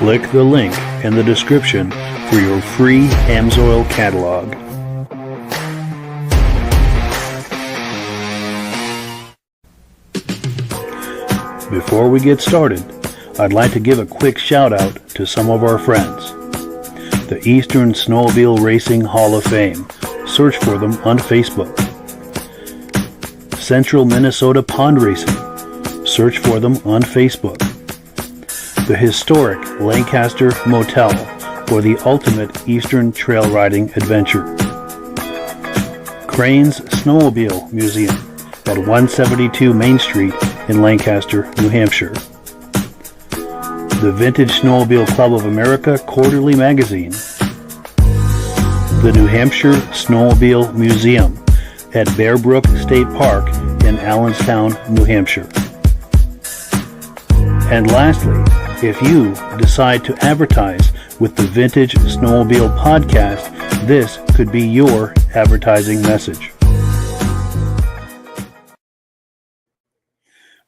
Click the link in the description for your free Amsoil catalog. Before we get started, I'd like to give a quick shout out to some of our friends. The Eastern Snowmobile Racing Hall of Fame. Search for them on Facebook. Central Minnesota Pond Racing. Search for them on Facebook. The historic Lancaster Motel for the ultimate Eastern trail riding adventure. Crane's Snowmobile Museum at 172 Main Street in Lancaster, New Hampshire. The Vintage Snowmobile Club of America Quarterly Magazine. The New Hampshire Snowmobile Museum at Bear Brook State Park in Allenstown, New Hampshire. And lastly, if you decide to advertise with the Vintage Snowmobile Podcast, this could be your advertising message.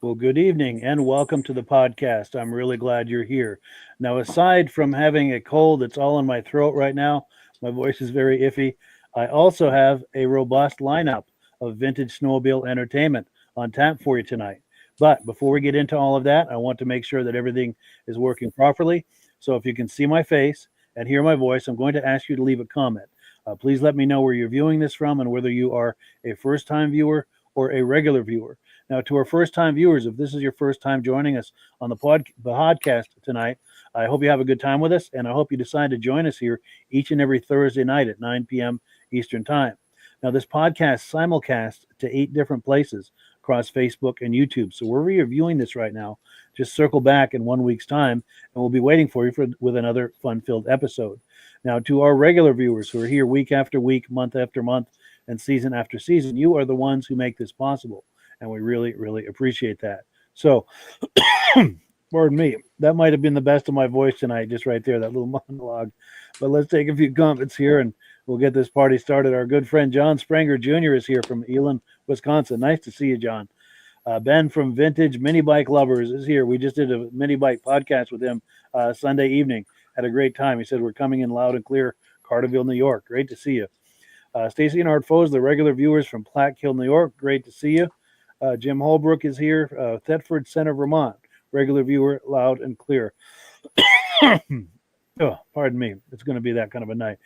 Well, good evening and welcome to the podcast. I'm really glad you're here. Now, aside from having a cold that's all in my throat right now, my voice is very iffy, I also have a robust lineup of vintage snowmobile entertainment on tap for you tonight. But before we get into all of that, I want to make sure that everything is working properly. So if you can see my face and hear my voice, I'm going to ask you to leave a comment. Please let me know where you're viewing this from and whether you are a first-time viewer or a regular viewer. Now, to our first-time viewers, if this is your first time joining us on the podcast tonight, I hope you have a good time with us, and I hope you decide to join us here each and every Thursday night at 9 p.m. Eastern Time. Now, this podcast simulcasts to 8 different places across Facebook and YouTube. So wherever you're viewing this right now, just circle back in 1 week's time, and we'll be waiting for you with another fun-filled episode. Now, to our regular viewers who are here week after week, month after month, and season after season, you are the ones who make this possible. And we really, really appreciate that. So, pardon me, that might have been the best of my voice tonight, just right there, that little monologue. But let's take a few comments here and we'll get this party started. Our good friend John Spranger Jr. is here from Elan, Wisconsin. Nice to see you, John. Ben from Vintage Mini Bike Lovers is here. We just did a mini bike podcast with him Sunday evening. Had a great time. He said we're coming in loud and clear, Carterville, New York. Great to see you. Stacy and Art Foes, the regular viewers from Platte Hill, New York. Great to see you. Jim Holbrook is here, Thetford Center, Vermont. Regular viewer, loud and clear. Oh, pardon me. It's going to be that kind of a night.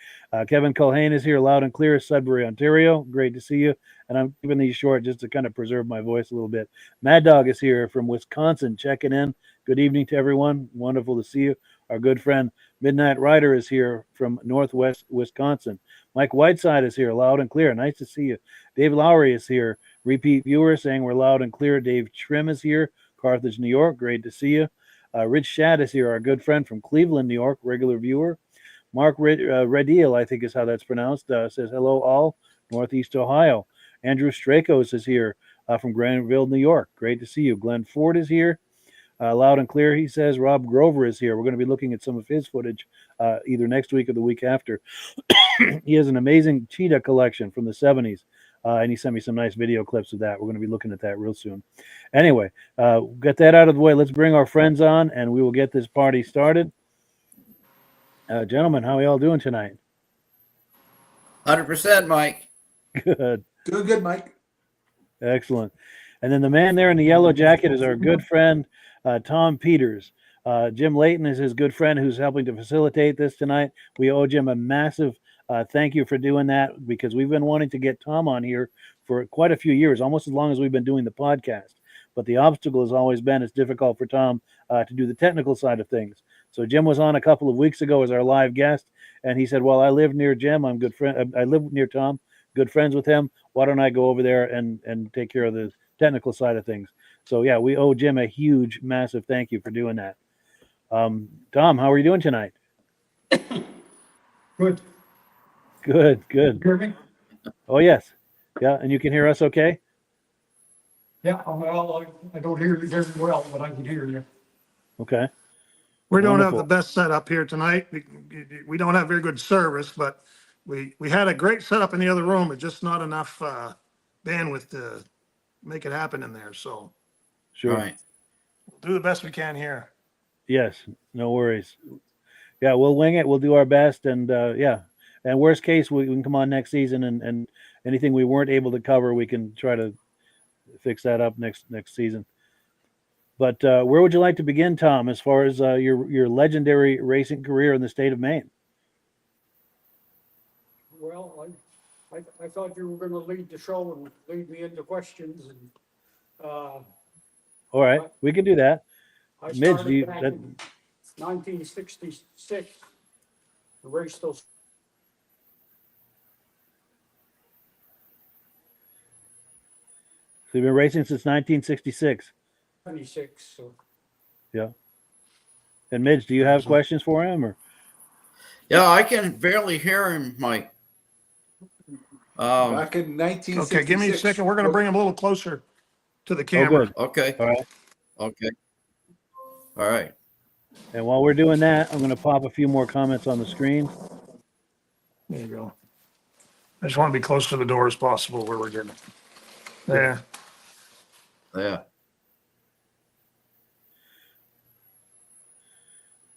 Kevin Culhane is here, loud and clear, Sudbury, Ontario. Great to see you. And I'm keeping these short just to kind of preserve my voice a little bit. Mad Dog is here from Wisconsin, checking in. Good evening to everyone. Wonderful to see you. Our good friend Midnight Rider is here from Northwest Wisconsin. Mike Whiteside is here, loud and clear. Nice to see you. Dave Lowry is here. Repeat viewer saying we're loud and clear. Dave Trim is here, Carthage, New York. Great to see you. Rich Shad is here, our good friend from Cleveland, New York, regular viewer. Mark Rediel, I think is how that's pronounced, says hello all, Northeast Ohio. Andrew Strakos is here from Granville, New York. Great to see you. Glenn Ford is here, loud and clear. He says Rob Grover is here. We're going to be looking at some of his footage either next week or the week after. He has an amazing cheetah collection from the 70s. And he sent me some nice video clips of that. We're going to be looking at that real soon. Anyway, get that out of the way. Let's bring our friends on, and we will get this party started. Gentlemen, how are y'all doing tonight? 100%, Mike. Good. Doing good, Mike. Excellent. And then the man there in the yellow jacket is our good friend, Tom Peters. Jim Leighton is his good friend who's helping to facilitate this tonight. We owe Jim a massive thank you for doing that, because we've been wanting to get Tom on here for quite a few years, almost as long as we've been doing the podcast. But the obstacle has always been it's difficult for Tom to do the technical side of things. So Jim was on a couple of weeks ago as our live guest, and he said, well, I live near Jim. I live near Tom, good friends with him. Why don't I go over there and take care of the technical side of things? So, yeah, we owe Jim a huge, massive thank you for doing that. Tom, how are you doing tonight? Good. Good. Hear me? Oh, yes. Yeah, and you can hear us okay? Yeah, well, I don't hear you very well, but I can hear you. Okay. We don't have Wonderful. the best setup here tonight. We don't have very good service, but we had a great setup in the other room. It's just not enough bandwidth to make it happen in there. So Sure. Right. we'll do the best we can here. Yes, no worries. Yeah, we'll wing it. We'll do our best, and yeah. And worst case, we can come on next season, and anything we weren't able to cover, we can try to fix that up next season. But where would you like to begin, Tom, as far as your legendary racing career in the state of Maine? Well, I thought you were gonna lead the show and lead me into questions and, All right, we can do that. I Midge, started back in 1966. The race those So you've been racing since 1966. 76, so. Yeah. And Midge, do you have questions for him, or? Yeah, I can barely hear him, Mike. Back in 1966. Okay, give me a second. We're gonna bring him a little closer to the Oh, camera. good. Okay. All right. Okay. All right. And while we're doing that, I'm going to pop a few more comments on the screen. There you go. I just want to be close to the door as possible where we're getting. There. Yeah.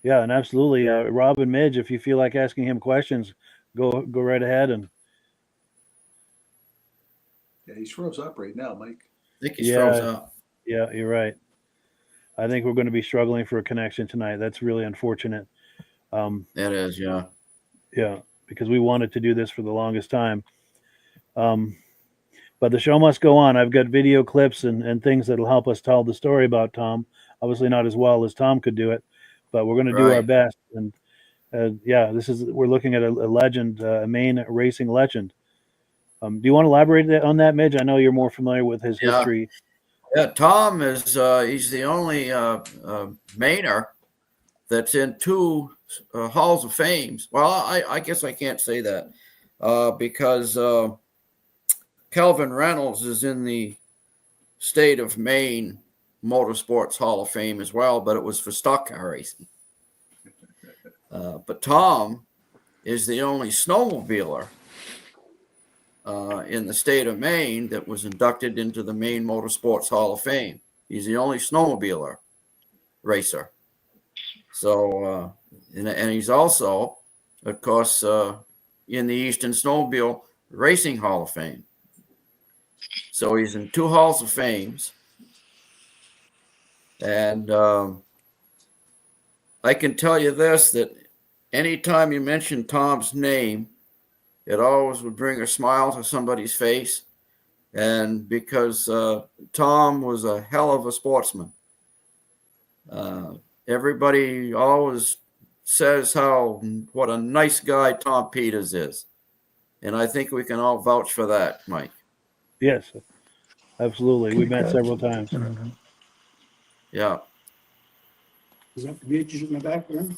Yeah, and absolutely, Rob and Midge, if you feel like asking him questions, go right ahead. And Yeah, he's froze up right now, Mike. I think he's Yeah. froze up. yeah, you're right. I think we're going to be struggling for a connection tonight. That's really unfortunate. It is, yeah. Yeah, because we wanted to do this for the longest time. But the show must go on. I've got video clips and things that'll help us tell the story about Tom. Obviously, not as well as Tom could do it, but we're going to do our Right. best. And yeah, we're looking at a legend, a Maine racing legend. Do you want to elaborate on that, Midge? I know you're more familiar with his Yeah. history. Yeah, Tom is he's the only Mainer that's in two halls of fames. Well, I guess I can't say that because Calvin Reynolds is in the state of Maine Motorsports Hall of Fame as well, but it was for stock car racing. But Tom is the only snowmobiler in the state of Maine that was inducted into the Maine Motorsports Hall of Fame. He's the only snowmobiler racer. So, and he's also, of course, in the Eastern Snowmobile Racing Hall of Fame. So he's in two halls of fames. And I can tell you this, that anytime you mention Tom's name, it always would bring a smile to somebody's face. And because Tom was a hell of a sportsman. Everybody always says what a nice guy Tom Peters is. And I think we can all vouch for that, Mike. Yes, absolutely. We met several times. Yeah. Is that Midge in the background?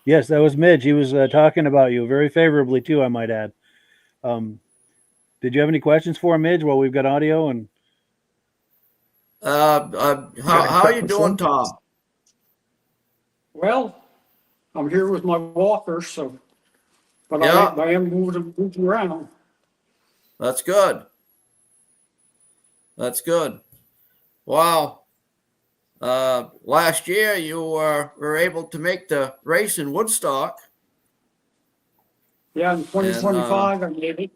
Yes, that was Midge. He was talking about you very favorably too, I might add. Did you have any questions for him, Midge? Well, we've got audio and. How are you doing, Tom? Well, I'm here with my walker, so, but Yeah. I am moving around. That's good. That's good. Wow. Last year you were able to make the race in Woodstock. Yeah, in 2025 I made it.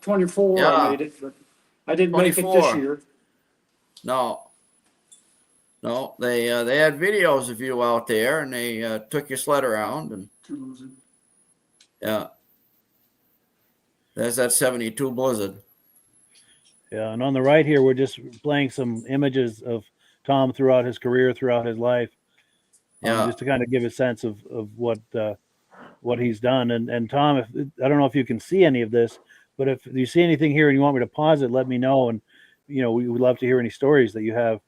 24 Yeah. I made it, but I didn't make it 24. this year. No, they had videos of you out there, and they took your sled around, and yeah, there's that 72 Blizzard. Yeah, and on the right here, we're just playing some images of Tom throughout his career, throughout his life, Yeah. just to kind of give a sense of what he's done. And Tom, I don't know if you can see any of this, but if you see anything here and you want me to pause it, let me know. And we would love to hear any stories that you have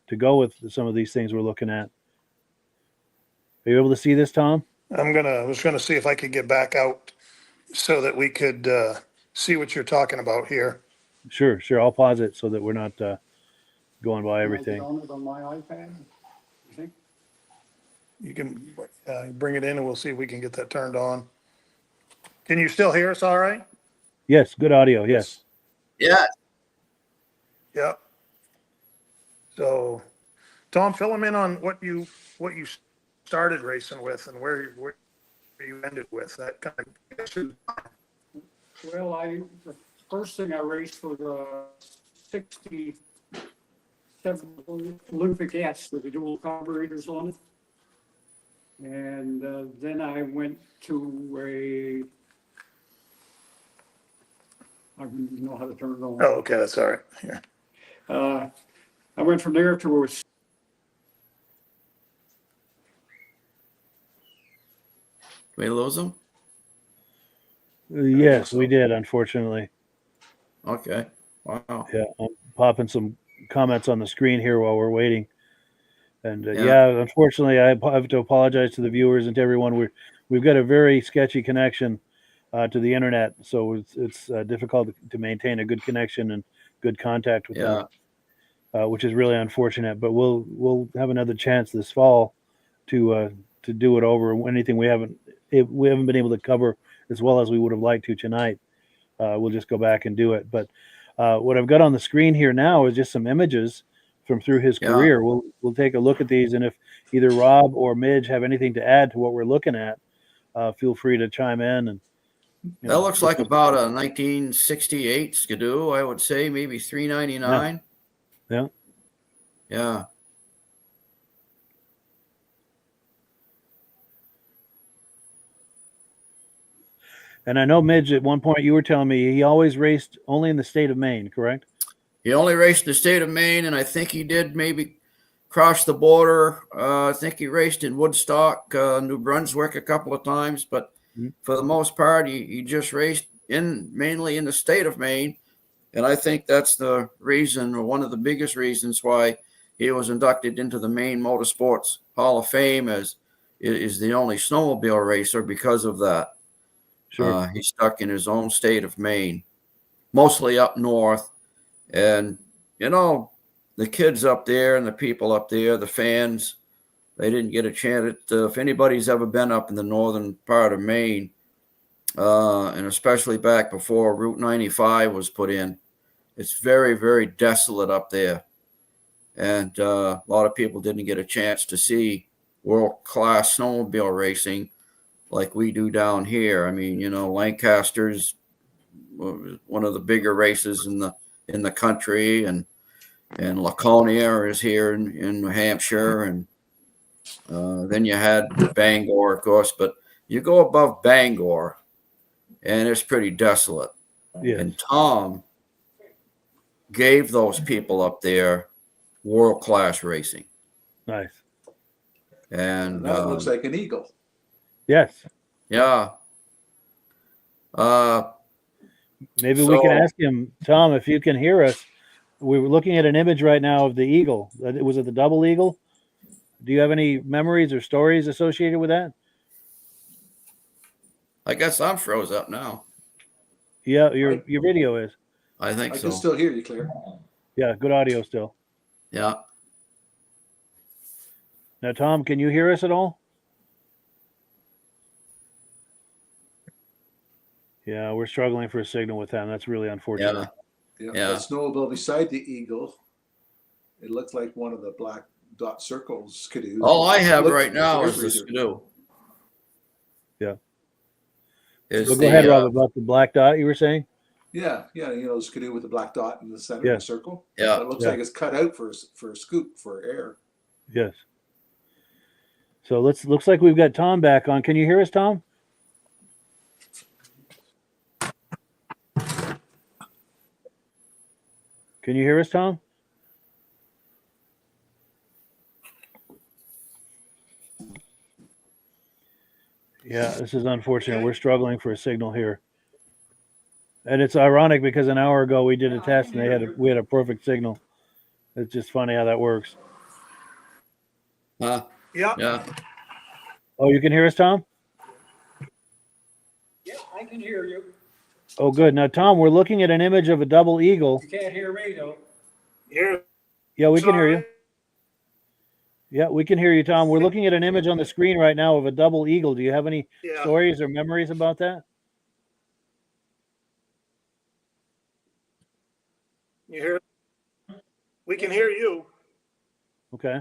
to go with some of these things we're looking at. Are you able to see this, Tom? I was gonna see if I could get back out so that we could see what you're talking about here. Sure. I'll pause it so that we're not going by everything. Can I get on it on my iPad? You think? You can bring it in and we'll see if we can get that turned on. Can you still hear us all right? Yes, good audio. Yes. Yeah. Yep. So Tom, fill them in on what you started racing with and where you ended with. That kind of. Well, the first thing I raced was a 67 Olympic S with the dual carburetors on it. And then I went to I don't even know how to turn it on. Oh, okay, that's all right. Here. I went from there to a. We lose them? Yes, we did, unfortunately. Okay. Wow. Yeah, I'm popping some comments on the screen here while we're waiting. And Yeah. unfortunately, I have to apologize to the viewers and to everyone. We've got a very sketchy connection to the internet, so it's difficult to maintain a good connection and good contact with them, which is really unfortunate. But we'll have another chance this fall to do it over. Anything we haven't been able to cover as well as we would have liked to tonight, we'll just go back and do it. But what I've got on the screen here now is just some images from through his career. We'll take a look at these, and if either Rob or Midge have anything to add to what we're looking at, feel free to chime in. And that looks like about a 1968 Skidoo, I would say, maybe 399. Yeah. Yeah. And I know, Midge, at one point you were telling me he always raced only in the state of Maine, correct? He only raced in the state of Maine, and I think he did maybe cross the border. I think he raced in Woodstock, New Brunswick a couple of times, but for the most part, he just raced mainly in the state of Maine. And I think that's the reason, or one of the biggest reasons, why he was inducted into the Maine Motorsports Hall of Fame as is the only snowmobile racer because of that. Sure. He's stuck in his own state of Maine, mostly up north. And, the kids up there and the people up there, the fans, they didn't get a chance. If anybody's ever been up in the northern part of Maine, and especially back before Route 95 was put in, it's very, very desolate up there. And a lot of people didn't get a chance to see world-class snowmobile racing like we do down here. I mean, Lancaster's one of the bigger races in the country, and Laconia is here in New Hampshire, and then you had Bangor, of course, but you go above Bangor and it's pretty desolate. Yes. And Tom gave those people up there world-class racing. Nice. And that looks like an eagle. Yes. Yeah. Maybe we can ask him, Tom, if you can hear us. We're looking at an image right now of the eagle. Was it the double eagle? Do you have any memories or stories associated with that? I guess I'm froze up now. Yeah, your video is. I think I so. can still hear you, Claire. Yeah, good audio still. Yeah. Now, Tom, can you hear us at all? Yeah, we're struggling for a signal with them. That's really unfortunate. Yeah. That snowmobile beside the eagle, it looks like one of the black dot circles Skidoos. All I have right now is the Skidoo. Yeah. So go ahead, Rob, about the black dot you were saying? Yeah, Skidoo with the black dot in the center of the circle. Yeah. It looks like it's cut out for a scoop for air. Yes. So looks like we've got Tom back on. Can you hear us, Tom? Can you hear us, Tom? Yeah, this is unfortunate. We're struggling for a signal here. And it's ironic because an hour ago we did a test and we had a perfect signal. It's just funny how that works. Yeah. Oh, you can hear us, Tom? Yeah, I can hear you. Oh, good. Now, Tom, we're looking at an image of a double eagle. You can't hear me, though. Yeah, we can hear you. Yeah, we can hear you, Tom. We're looking at an image on the screen right now of a double eagle. Do you have any stories or memories about that? You hear? We can hear you. Okay.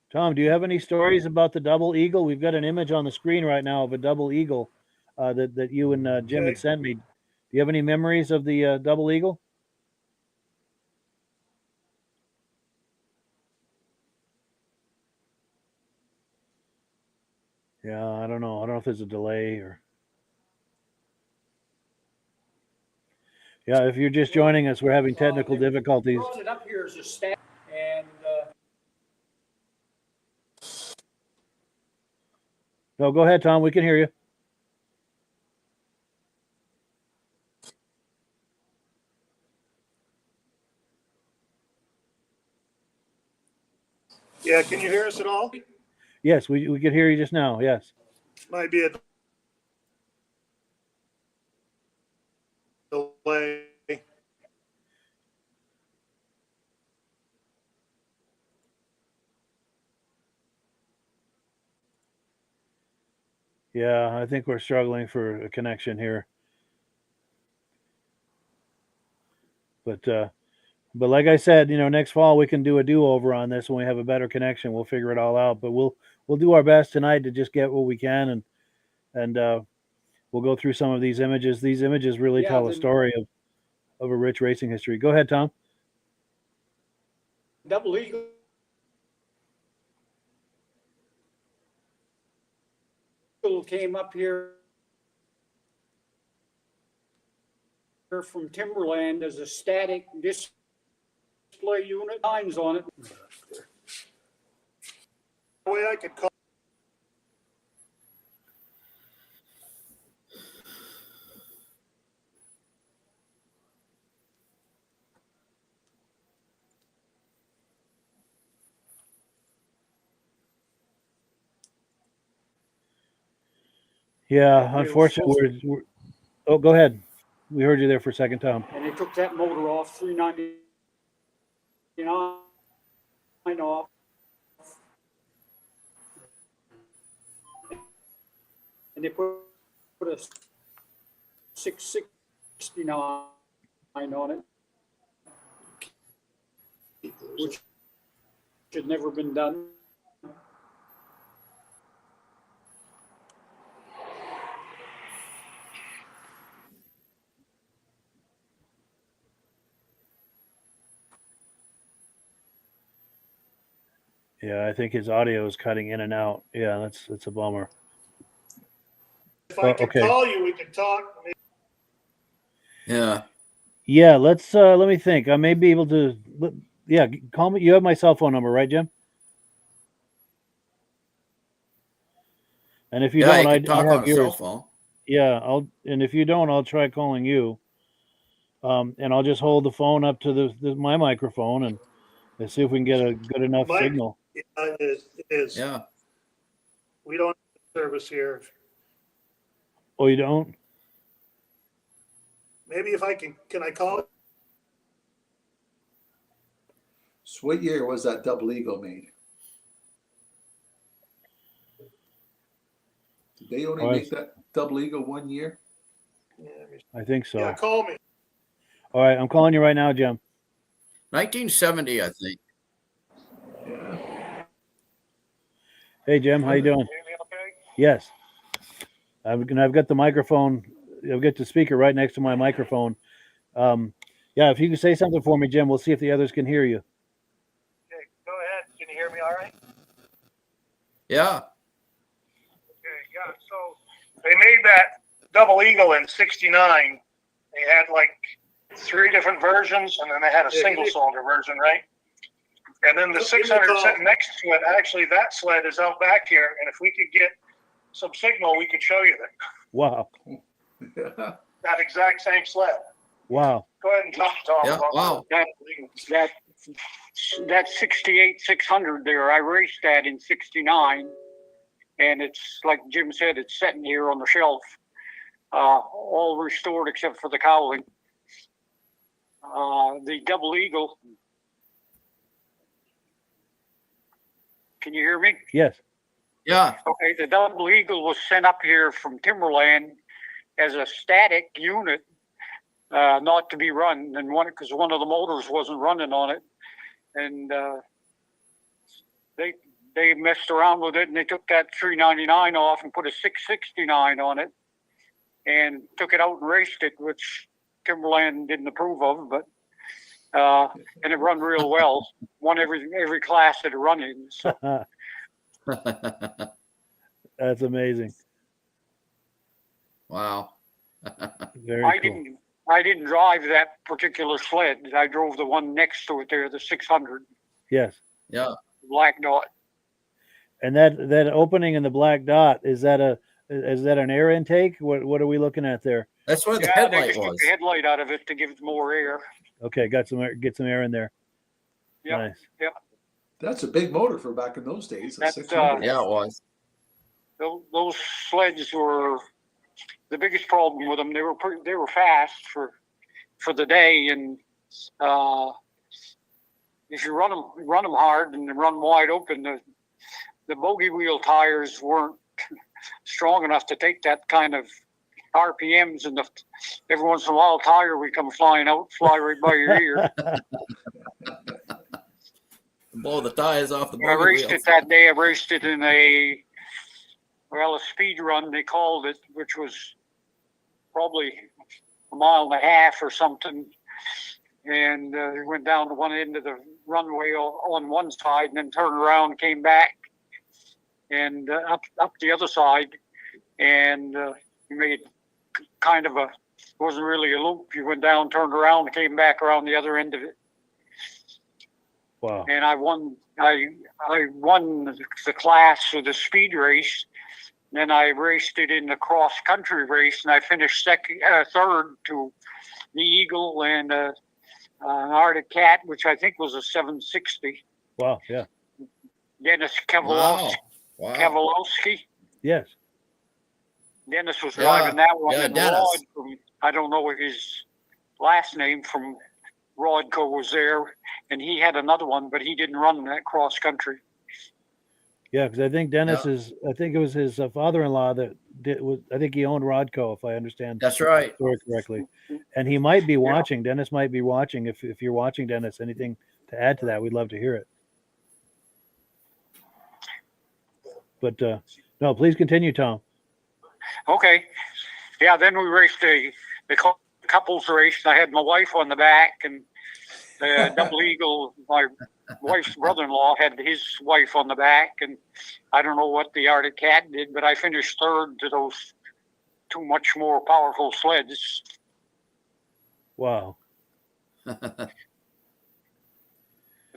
Tom, do you have any stories about the double eagle? We've got an image on the screen right now of a double eagle that you and Jim had sent me. Do you have any memories of the double eagle? Yeah, I don't know. I don't know if there's a delay or. Yeah, if you're just joining us, we're having technical difficulties. Brought it up here as a stat, and No, go ahead, Tom. We can hear you. Yeah, can you hear us at all? Yes, we could hear you just now. Yes. Might be a delay. Yeah, I think we're struggling for a connection here. But like I said, next fall we can do a do-over on this when we have a better connection. We'll figure it all out. But we'll do our best tonight to just get what we can, and we'll go through some of these images. These images really tell a story of a rich racing history. Go ahead, Tom. double eagle came up here from Timberland as a static display unit, lines on it. The way I could call. Yeah, unfortunately, we're oh, go ahead. We heard you there for a second, Tom. And they took that motor off, 399 off. And they put a 669 on it, which had never been done. Yeah, I think his audio is cutting in and out. Yeah, that's a bummer. If I could call you, we could talk. Yeah. Yeah, let's let me think. I may be able to. Yeah, call me. You have my cell phone number, right, Jim? And if you don't, I talk have on a yours. cell phone. Yeah, and if you don't, I'll try calling you. And I'll just hold the phone up to my microphone and see if we can get a good enough signal. It is. Yeah. We don't have service here. Oh, you don't? Maybe if I can I call it? So what year was that double eagle made? Did they only make that double eagle 1 year? Yeah, I think so. Yeah, call me. All right, I'm calling you right now, Jim. 1970, I think. Yeah. Hey, Jim, how you doing? Hear me okay? Yes. I've got the microphone. I've got the speaker right next to my microphone. Yeah, if you can say something for me, Jim, we'll see if the others can hear you. Okay, go ahead. Can you hear me all right? Yeah. Okay, yeah. So they made that double eagle in '69. They had like 3 different versions, and then they had a single cylinder version, right? And then the 600 sitting next to it, actually that sled is out back here, and if we could get some signal, we could show you that. Wow. That exact same sled. Wow. Go ahead and talk to Tom. Yeah. Wow. That 68 600 there, I raced that in 69, and it's like Jim said, it's sitting here on the shelf, all restored except for the cowling. The double eagle. Can you hear me? Yes. Yeah. Okay, the double eagle was sent up here from Timberland as a static unit, not to be run, and because one of the motors wasn't running on it, and they they messed around with it and they took that 399 off and put a 669 on it and took it out and raced it, which Timberland didn't approve of, but and it run real well. Won every class that it run in. So. That's amazing. Wow. Very cool. I didn't drive that particular sled. I drove the one next to it there, the 600. Yes. Yeah. Black dot. And that opening in the black dot, is that an air intake? What are we looking at there? That's what the They headlight just took was. the headlight out of it to give it more air. Okay, get some air in there. Yep. Nice. Yep. That's a big motor for back in those days. A That's, 600. Yeah, it was. Those sleds were the biggest problem with them. They were fast for the day, and if you run them hard and run wide open, the bogey wheel tires weren't strong enough to take that kind of RPMs, and every once in a while, a tire would come flying out, fly right by your ear. Blow the tires off the I bogey raced wheels. it that day. I raced it in a speed run, they called it, which was probably a mile and a half or something. And we went down to one end of the runway on one side and then turned around, came back and up the other side. And we made kind of it wasn't really a loop. You went down, turned around, and came back around the other end of it. Wow. And I won the class for the speed race. Then I raced it in the cross country race, and I finished third to the Eagle and an Arctic Cat, which I think was a 760. Wow. Yeah. Dennis Wow. Kavalowski. Yes. Dennis was Yeah. driving that one. Yeah, and Dennis. Rod from, I don't know his last name, from Rodco was there, and he had another one, but he didn't run that cross country. Yeah, because I think I think it was his father-in-law that I think he owned Rodco, if I understand That's right. the story correctly. And he might be watching. Dennis might be watching. If you're watching, Dennis, anything to add to that, we'd love to hear it. But no, please continue, Tom. Okay. Yeah, then we raced the couples race. I had my wife on the back, and the double eagle, my wife's brother-in-law had his wife on the back, and I don't know what the Arctic Cat did, but I finished third to those two much more powerful sleds. Wow. That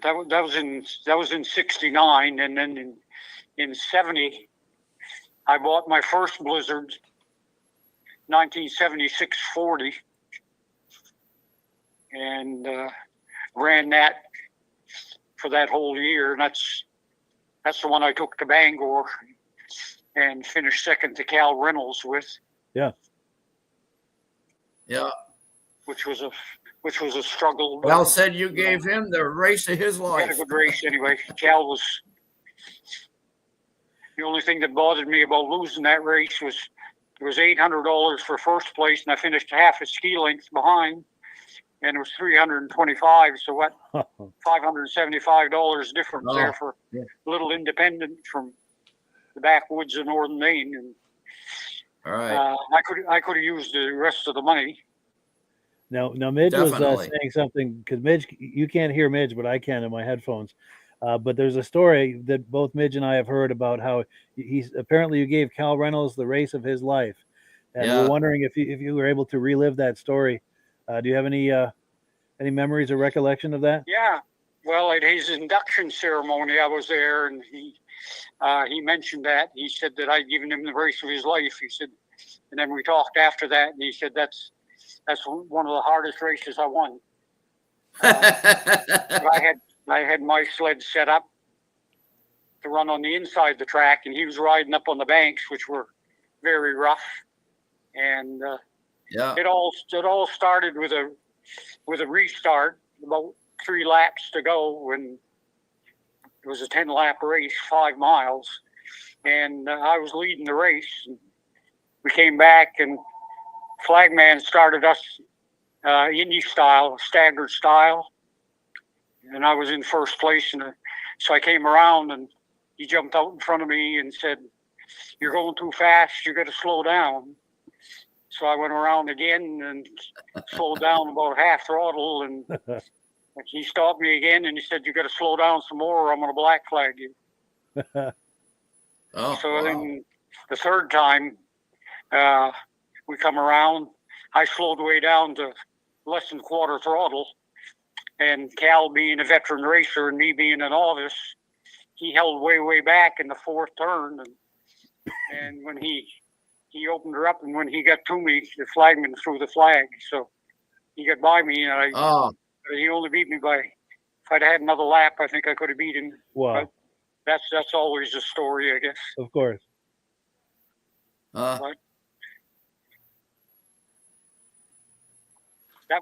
was in '69, and then in '70, I bought my first Blizzard, 1976 40, and ran that for that whole year. And that's the one I took to Bangor and finished second to Cal Reynolds with. Yeah. Yeah. Which was a struggle. Well, said you gave him the race of his Had a life. good race anyway. Cal was the only thing that bothered me about losing that race was it was $800 for first place, and I finished half a ski length behind, and it was $325. So what? $575 difference there for a little independent from the backwoods of northern Maine, and All right. I could have used the rest of the money. Now Midge Definitely. was saying something, because Midge, you can't hear Midge, but I can in my headphones. But there's a story that both Midge and I have heard about how he's apparently you gave Cal Reynolds the race of his life, and Yeah. we're wondering if you were able to relive that story. Do you have any memories or recollection of that? Yeah. Well, at his induction ceremony, I was there, and he mentioned that. He said that I'd given him the race of his life. He said, and then we talked after that, and he said that's one of the hardest races I won. I had my sled set up to run on the inside the track, and he was riding up on the banks, which were very rough. And Yeah. it all started with a restart, about 3 laps to go, and it was a 10-lap race, 5 miles, and I was leading the race. And we came back, and Flagman started us Indy style, staggered style, and I was in first place. And so I came around, and he jumped out in front of me and said, "You're going too fast. You got to slow down." So I went around again and slowed down about half throttle, and he stopped me again and he said, "You got to slow down some more or I'm going to black flag you." Oh, So wow. then the third time we come around, I slowed way down to less than quarter throttle, and Cal being a veteran racer and me being a novice, he held way back in the fourth turn, and when he opened her up, and when he got to me, the flagman threw the flag, so he got by me, and he only beat me by, if I'd had another lap, I think I could have beat him. Wow. But that's always the story, I guess. Of course. But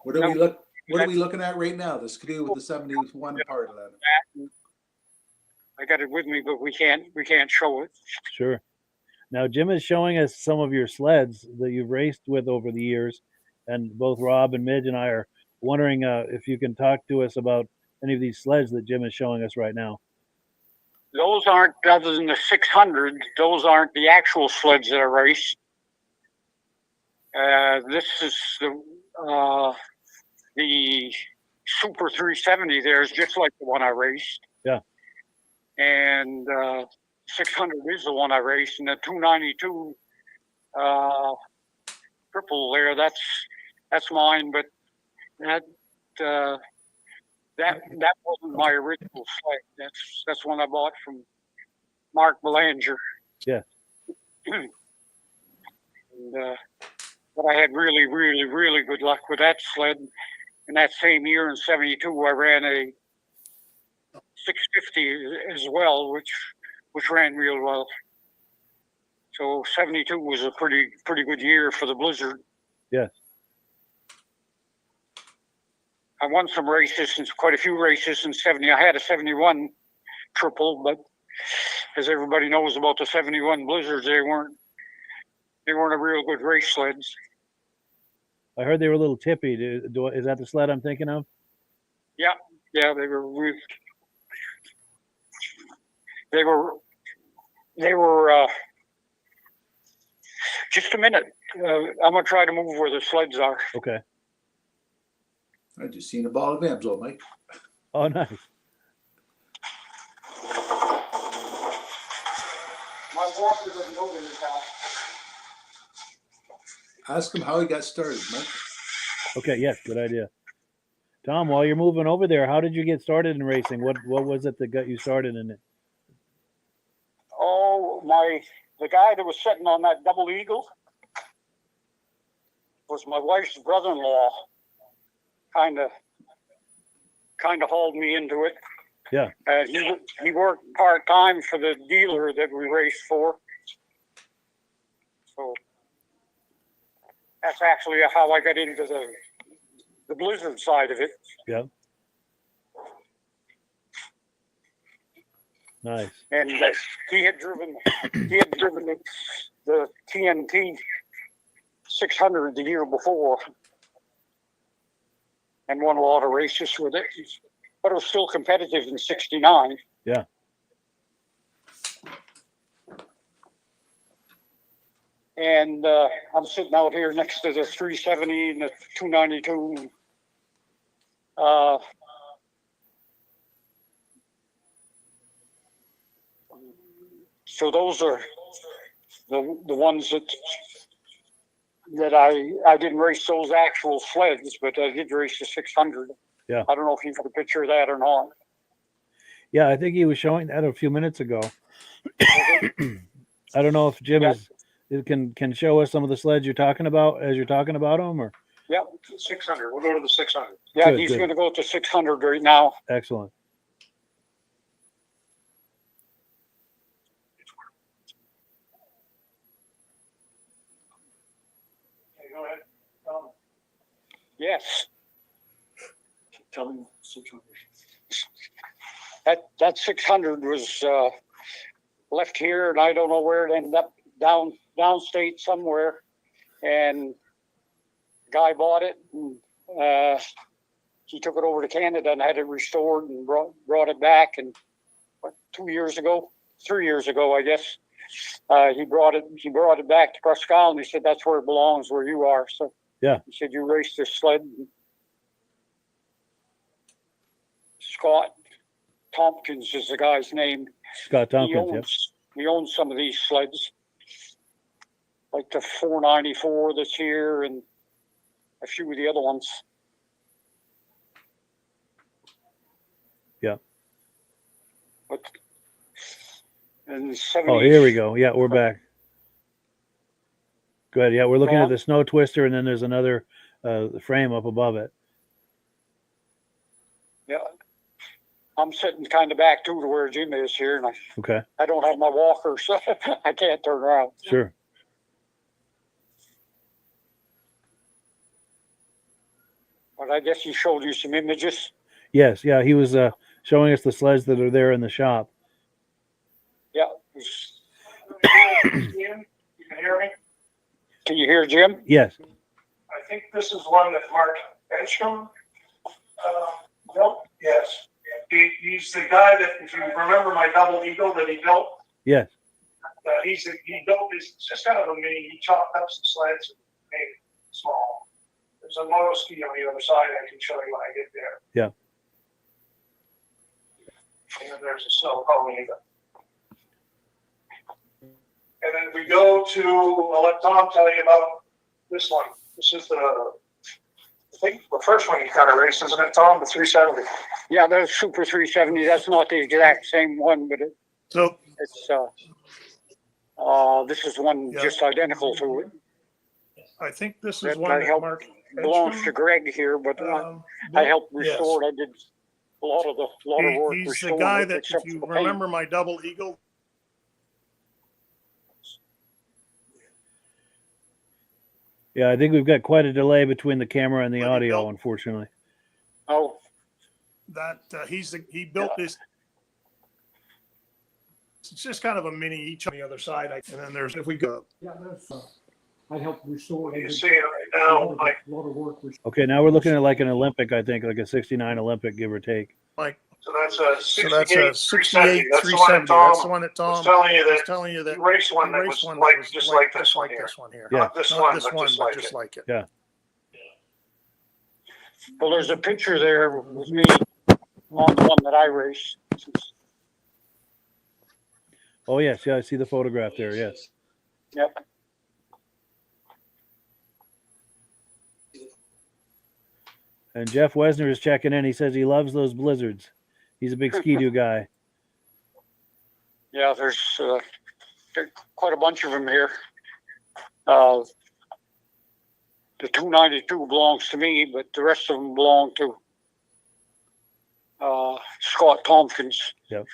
What are we looking at right now? The Skidoo with the 71 part of that. I got it with me, but we can't show it. Sure. Now, Jim is showing us some of your sleds that you've raced with over the years, and both Rob and Midge and I are wondering if you can talk to us about any of these sleds that Jim is showing us right now. Those aren't, other than the 600, those aren't the actual sleds that I race. This is the Super 370 there is just like the one I raced. Yeah. And 600 is the one I raced, and the 292 triple there, that's mine, but that wasn't my original sled. That's one I bought from Mark Belanger. Yeah. And, but I had really good luck with that sled. In that same year in 72, I ran a 650 as well, which ran real well. So 72 was a pretty good year for the Blizzard. Yes. I won some races, and quite a few races in 70. I had a 71 triple, but as everybody knows about the 71 Blizzards, they weren't a real good race sleds. I heard they were a little tippy. Is that the sled I'm thinking of? Yeah, they were. They were. Just a minute. I'm gonna try to move where the sleds are. Okay. I just seen a ball of Amsoil, Mike. Oh, nice. My walker doesn't know this house. Ask him how he got started, Mike. Okay, yes, good idea. Tom, while you're moving over there, how did you get started in racing? What was it that got you started in it? Oh, the guy that was sitting on that double eagle was my wife's brother-in-law. Kind of hauled me into it. Yeah. He worked part-time for the dealer that we raced for. So that's actually how I got into the Blizzard side of it. Yeah. Nice. And he had driven the TNT 600 the year before and won a lot of races with it. But it was still competitive in 69. Yeah. And I'm sitting out here next to the 370 and the 292. So those are the ones that I didn't race those actual sleds, but I did race the 600. Yeah. I don't know if you got a picture of that or not. Yeah, I think he was showing that a few minutes ago. I don't know if Jim can show us some of the sleds you're talking about as you're talking about them, or. Yeah, 600. We'll go to the 600. Yeah, Good, he's good. going to go to 600 right now. Excellent. Okay, go ahead. Yes. Tell me 600. That 600 was left here, and I don't know where it ended up, downstate somewhere. And guy bought it, and he took it over to Canada and had it restored and brought it back. And 2 years ago, 3 years ago, I guess. He brought it back to Presque Isle, and he said that's where it belongs, where you are. So Yeah. he said you raced this sled. Scott Tompkins is the guy's name. Scott Tompkins. He owns some of these sleds, like the 494 that's here, and a few of the other ones. Yeah. But in the 70s, Oh, here we go. Yeah, we're back. Go ahead. Yeah, we're looking at the Snow Twister, and then there's another frame up above it. Yeah. I'm sitting kind of back too to where Jim is here, and Okay. I don't have my walker, so I can't turn around. Sure. But I guess he showed you some images. Yes. Yeah, he was showing us the sleds that are there in the shop. Yeah. Jim, you can hear me? Can you hear Jim? Yes. I think this is one that Mark Edstrom built. Yes. He's the guy that, if you remember my double eagle that he built, Yes. he built this, it's just kind of a mini, he chopped up some sleds and made it small. There's a moto ski on the other side I can show you when I get there. Yeah. And then there's a snow pony. And then we go to, I'll let Tom tell you about this one. This is I think the first one you kind of raced, isn't it, Tom? The 370. Yeah, the Super 370. That's not the exact same one, but So it's this is one just identical to it. I think this That is one I that helped Mark belongs to Greg here, but I helped restore it. I did a lot of work. He's the restoring guy it, that, except if you for the paint. remember my double eagle, Yeah, I think we've got quite a delay between the camera and the audio, unfortunately. Oh, that he built this. It's just kind of a mini each on the other side. And then there's, if we go. Yeah, that's, I helped restore it. You see it right now, like, A lot of work was. Okay, now we're looking at like an Olympic, I think, like a 69 Olympic, give or take. so that's a 68 370. That's the one that Tom That's the one that Tom was telling you was that telling you that he raced one that was like just like this one here. here. Yeah. Not this Not one, this but one, just but like just it. like it. Yeah. well, there's a picture there with me on the one that I raced. Oh, yes. Yeah, I see the photograph there. Yes. Yep. And Jeff Wesner is checking in. He says he loves those blizzards. He's a big Ski-Doo guy. Yeah, there's quite a bunch of them here. The 292 belongs to me, but the rest of them belong to Scott Tompkins. Yep.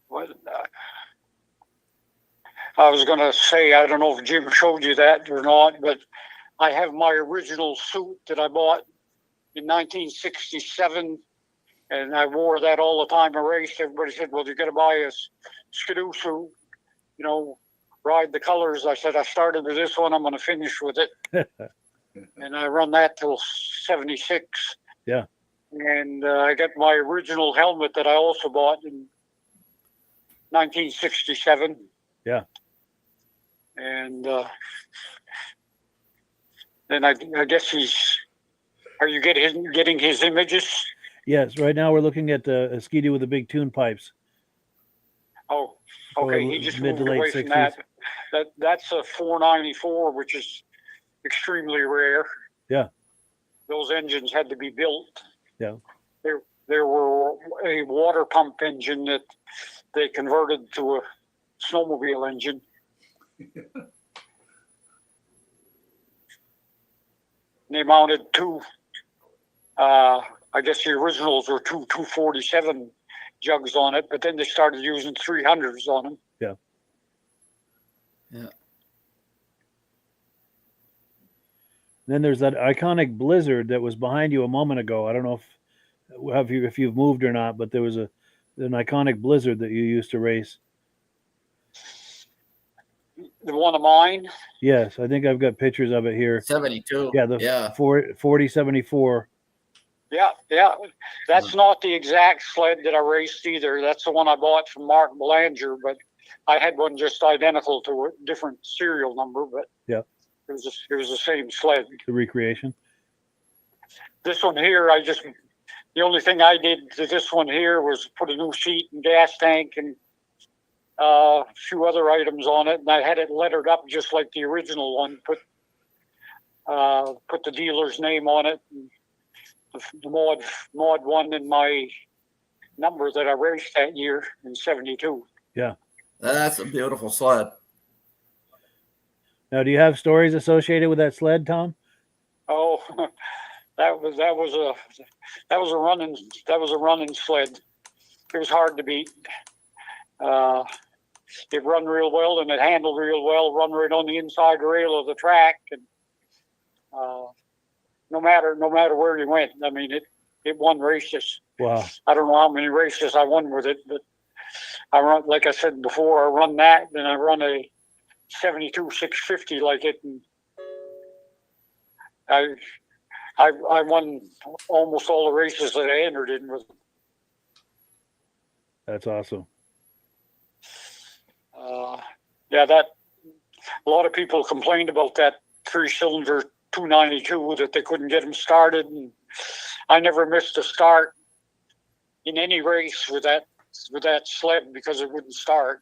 What, I was going to say, I don't know if Jim showed you that or not, but I have my original suit that I bought in 1967, and I wore that all the time I raced. Everybody said, well, you're going to buy a Ski-Doo suit, you know, ride the colors. I said, I started with this one, I'm going to finish with it. And I run that till 76. Yeah. And I got my original helmet that I also bought in 1967. Yeah. And then I guess are you getting his images? Yes. Right now we're looking at a Ski-Doo with the big tune pipes. Oh, okay. Oh, He just mid moved to late away from 60s. That's a 494, which is extremely rare. Yeah. Those engines had to be built. Yeah. There were a water pump engine that they converted to a snowmobile engine. They mounted two, I guess the originals were two 247 jugs on it, but then they started using 300s on them. Yeah. Yeah. Then there's that iconic Blizzard that was behind you a moment ago. I don't know if you've moved or not, but there was an iconic Blizzard that you used to race. The one of mine. Yes, I think I've got pictures of it here. 72. Yeah, the 4074. Yeah, yeah. That's not the exact sled that I raced either. That's the one I bought from Mark Belanger, but I had one just identical to a different serial number, but yeah, it was the same sled. the recreation. This one here, the only thing I did to this one here was put a new seat and gas tank and a few other items on it, and I had it lettered up just like the original one. Put the dealer's name on it, and the mod one in my number that I raced that year in '72. Yeah. That's a beautiful sled. Now, do you have stories associated with that sled, Tom? Oh, that was a running sled. It was hard to beat. It run real well and it handled real well. Run right on the inside rail of the track, and no matter where you went, I mean it won races. Wow. I don't know how many races I won with it, but I run, like I said before, I run that, then I run a 72 650 like it, and I won almost all the races that I entered in with. That's awesome. Yeah, that a lot of people complained about that 3-cylinder 292 that they couldn't get them started, and I never missed a start in any race with that sled because it wouldn't start.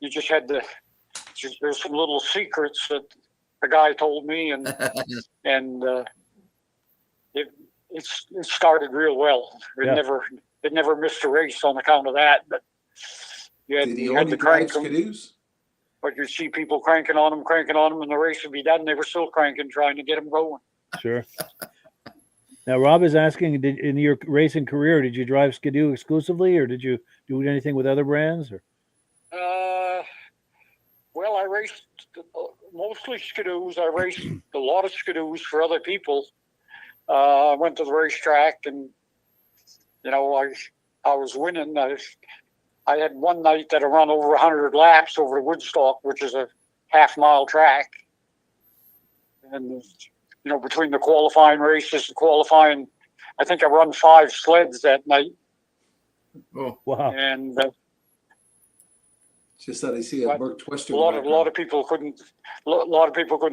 You just had to. There's some little secrets that the guy told me, and it started real well. It never missed a race on account of that. But Did he you had only to crank drive them. Skidoos? But you'd see people cranking on them, and the race would be done. They were still cranking, trying to get them going. Sure. Now, Rob is asking, in your racing career, did you drive Skidoo exclusively, or did you do anything with other brands? Or? Well, I raced mostly Skidoos. I raced a lot of Skidoos for other people. I went to the racetrack, and I was winning. I had one night that I run over 100 laps over Woodstock, which is a half-mile track. And, between the qualifying races, I think I run 5 sleds that night. Oh, Wow. And Just that I see a Burke Twister. a lot of people couldn't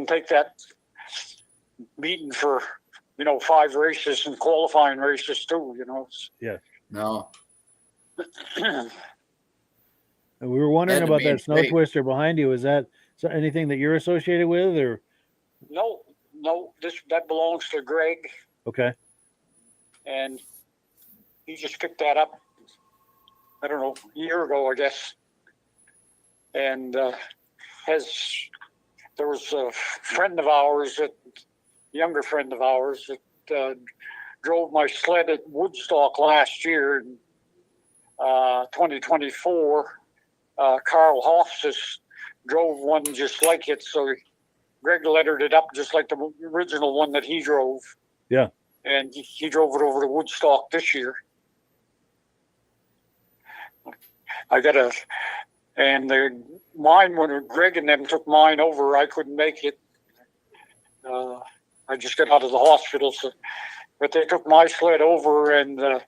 take that beating for 5 races and qualifying races too. Yeah. no. And we were wondering Had to about be in that snow shape. twister behind you. Is that anything that you're associated with, or? No, that belongs to Greg, Okay. and he just picked that up. I don't know, a year ago, I guess. And there was a friend of ours, younger friend of ours, that drove my sled at Woodstock last year in 2024. Carl Hofstas drove one just like it, so Greg lettered it up just like the original one that he drove. Yeah. And he drove it over to Woodstock this year. Mine, when Greg and them took mine over, I couldn't make it. I just got out of the hospital, but they took my sled over, and a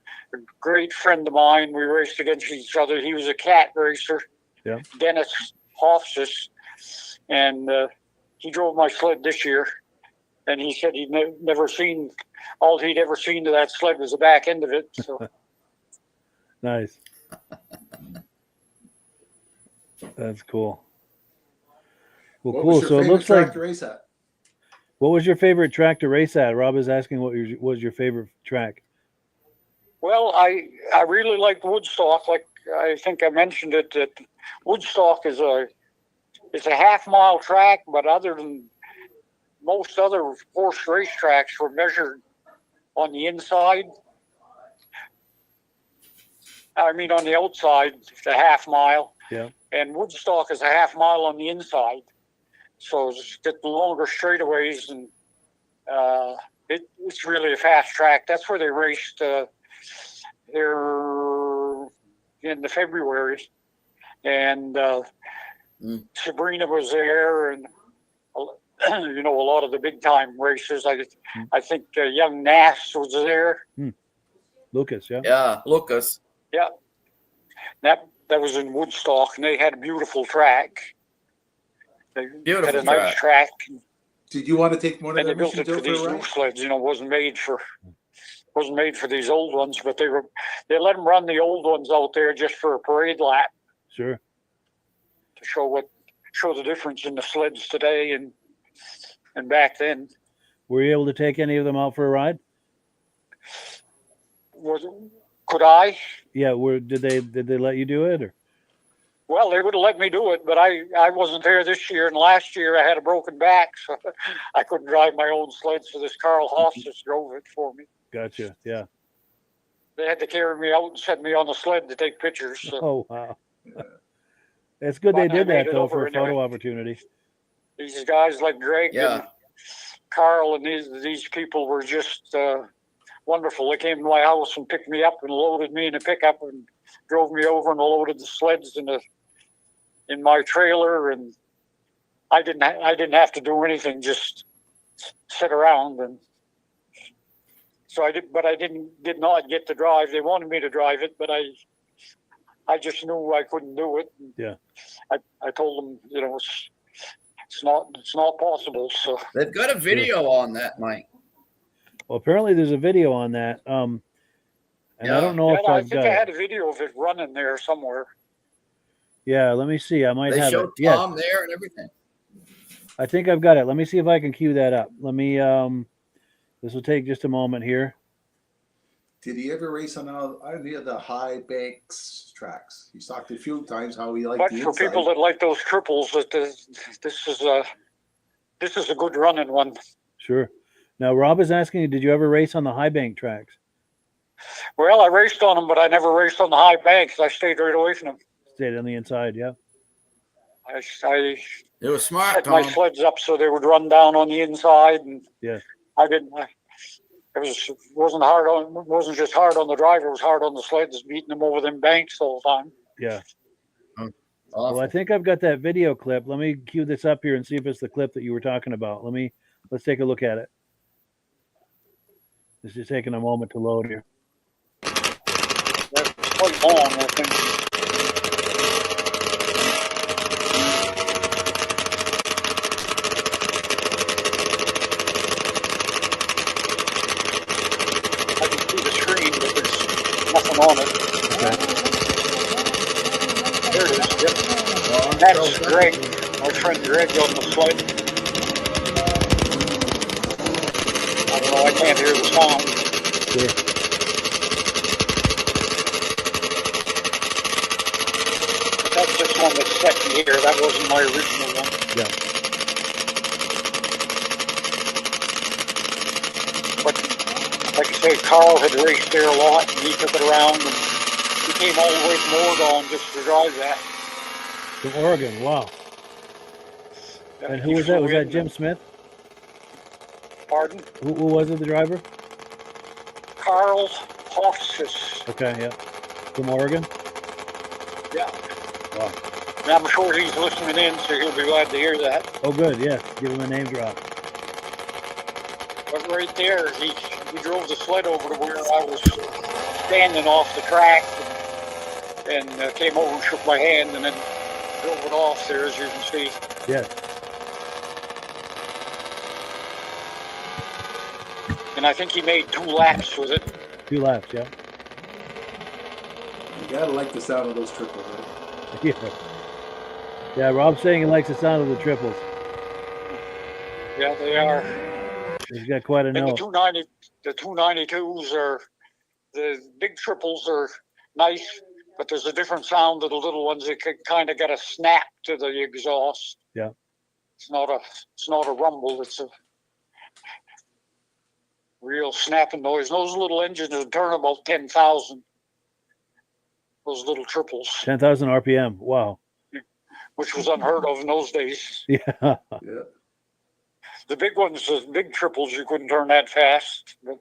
great friend of mine, we raced against each other. He was a cat racer, Yeah. Dennis Hofstas, and he drove my sled this year, and he said he'd never seen, all he'd ever seen to that sled was the back end of it. So Nice. That's cool. Well, What cool. was your So it favorite looks track like. to race at? What was your favorite track to race at? Rob is asking what was your favorite track. well, I really liked Woodstock. Like I think I mentioned it, that Woodstock is a half-mile track, but other than most other horse racetracks were measured on the inside. I mean, on the outside, it's a half mile. Yeah. And Woodstock is a half mile on the inside. So it's got the longer straightaways, and it's really a fast track. That's where they raced there in the February. And Sabrina was there, and you know, a lot of the big time races. I think young Nass was there. Lucas, yeah. Yeah, Lucas. Yeah, that was in Woodstock, and they had a beautiful track. They Beautiful had a nice track, Did you want to take one of and they the built machines it for out for a these new ride? sleds. You know, wasn't made for these old ones, but they let them run the old ones out there just for a parade lap Sure. to show the difference in the sleds today and back then. Were you able to take any of them out for a ride? Could I? Yeah. Did they let you do it? Or? Well, they would have let me do it, but I wasn't there this year, and last year I had a broken back, so I couldn't drive my own sled. So this Carl Hofstas drove it for me. Gotcha. Yeah. They had to carry me out and set me on the sled to take pictures. So. Oh wow. It's good But they I did made that it though over for a anyway. photo opportunity. These guys like Greg Yeah. and Carl and these people were just wonderful. They came to my house and picked me up and loaded me in a pickup and drove me over and loaded the sleds in my trailer, and I didn't have to do anything, just sit around. And so I did not get to drive. They wanted me to drive it, but I just knew I couldn't do it. Yeah. I told them, you know, it's not possible. So They've got a video on that, Mike. Well, apparently there's a video on that. And Yeah. I don't know if I I've think got I had it. a video of it running there somewhere. Yeah, let me see. I might They have showed it. Yeah, Tom there and everything. I think I've got it. Let me see if I can cue that up. Let me this will take just a moment here. Did he ever race on any of the high banks tracks? He's talked a few times how he liked But the for inside. people that like those triples, this is a good running one. Sure. Now Rob is asking you, did you ever race on the high bank tracks? Well, I raced on them, but I never raced on the high banks. I stayed right away from them. Stayed on the inside, yeah. I It was smart, set my Tom. sleds up so they would run down on the inside, and Yeah. I didn't. It wasn't just hard on the driver. It was hard on the sleds, beating them over them banks all the time. Yeah. Awful. Well, I think I've got that video clip. Let me cue this up here and see if it's the clip that you were talking about. Let's take a look at it. This is taking a moment to load here. That's quite long, I think. I can see the screen, but there's nothing on it. Okay. There it is. Yep. Well, I'm That's so- Greg, my friend Greg on the sled. I don't know, I can't hear the sound. Sure. That's just one that's set me here. That wasn't my original one. Yeah. But like I say, Carl had raced there a lot, and he took it around, and he came all the way from Oregon just to drive that. From Oregon. Wow. And who He was that? flew Was that in. Jim Smith? Pardon? Who was it, the driver? Carl Hofstas. Okay, yeah. From Oregon? Yeah. Wow. And I'm sure he's listening in, so he'll be glad to hear that. Oh, good. Yes. Give him a name drop. But right there, he drove the sled over to where I was standing off the track, and came over and shook my hand, and then drove it off there, as you can see. Yes. And I think he made 2 laps with it. 2 laps, yeah. You gotta like the sound of those triples, right? Yeah. Yeah, Rob's saying he likes the sound of the triples. Yeah, they are. He's got quite a And the note. 292s are, the big triples are nice, but there's a different sound to the little ones. It can kind of get a snap to the exhaust. Yeah. It's not a rumble. It's a real snapping noise. Those little engines would turn about 10,000. Those little triples, 10,000 RPM. Wow. which was unheard of in those days. Yeah. Yeah. The big ones, the big triples, you couldn't turn that fast. But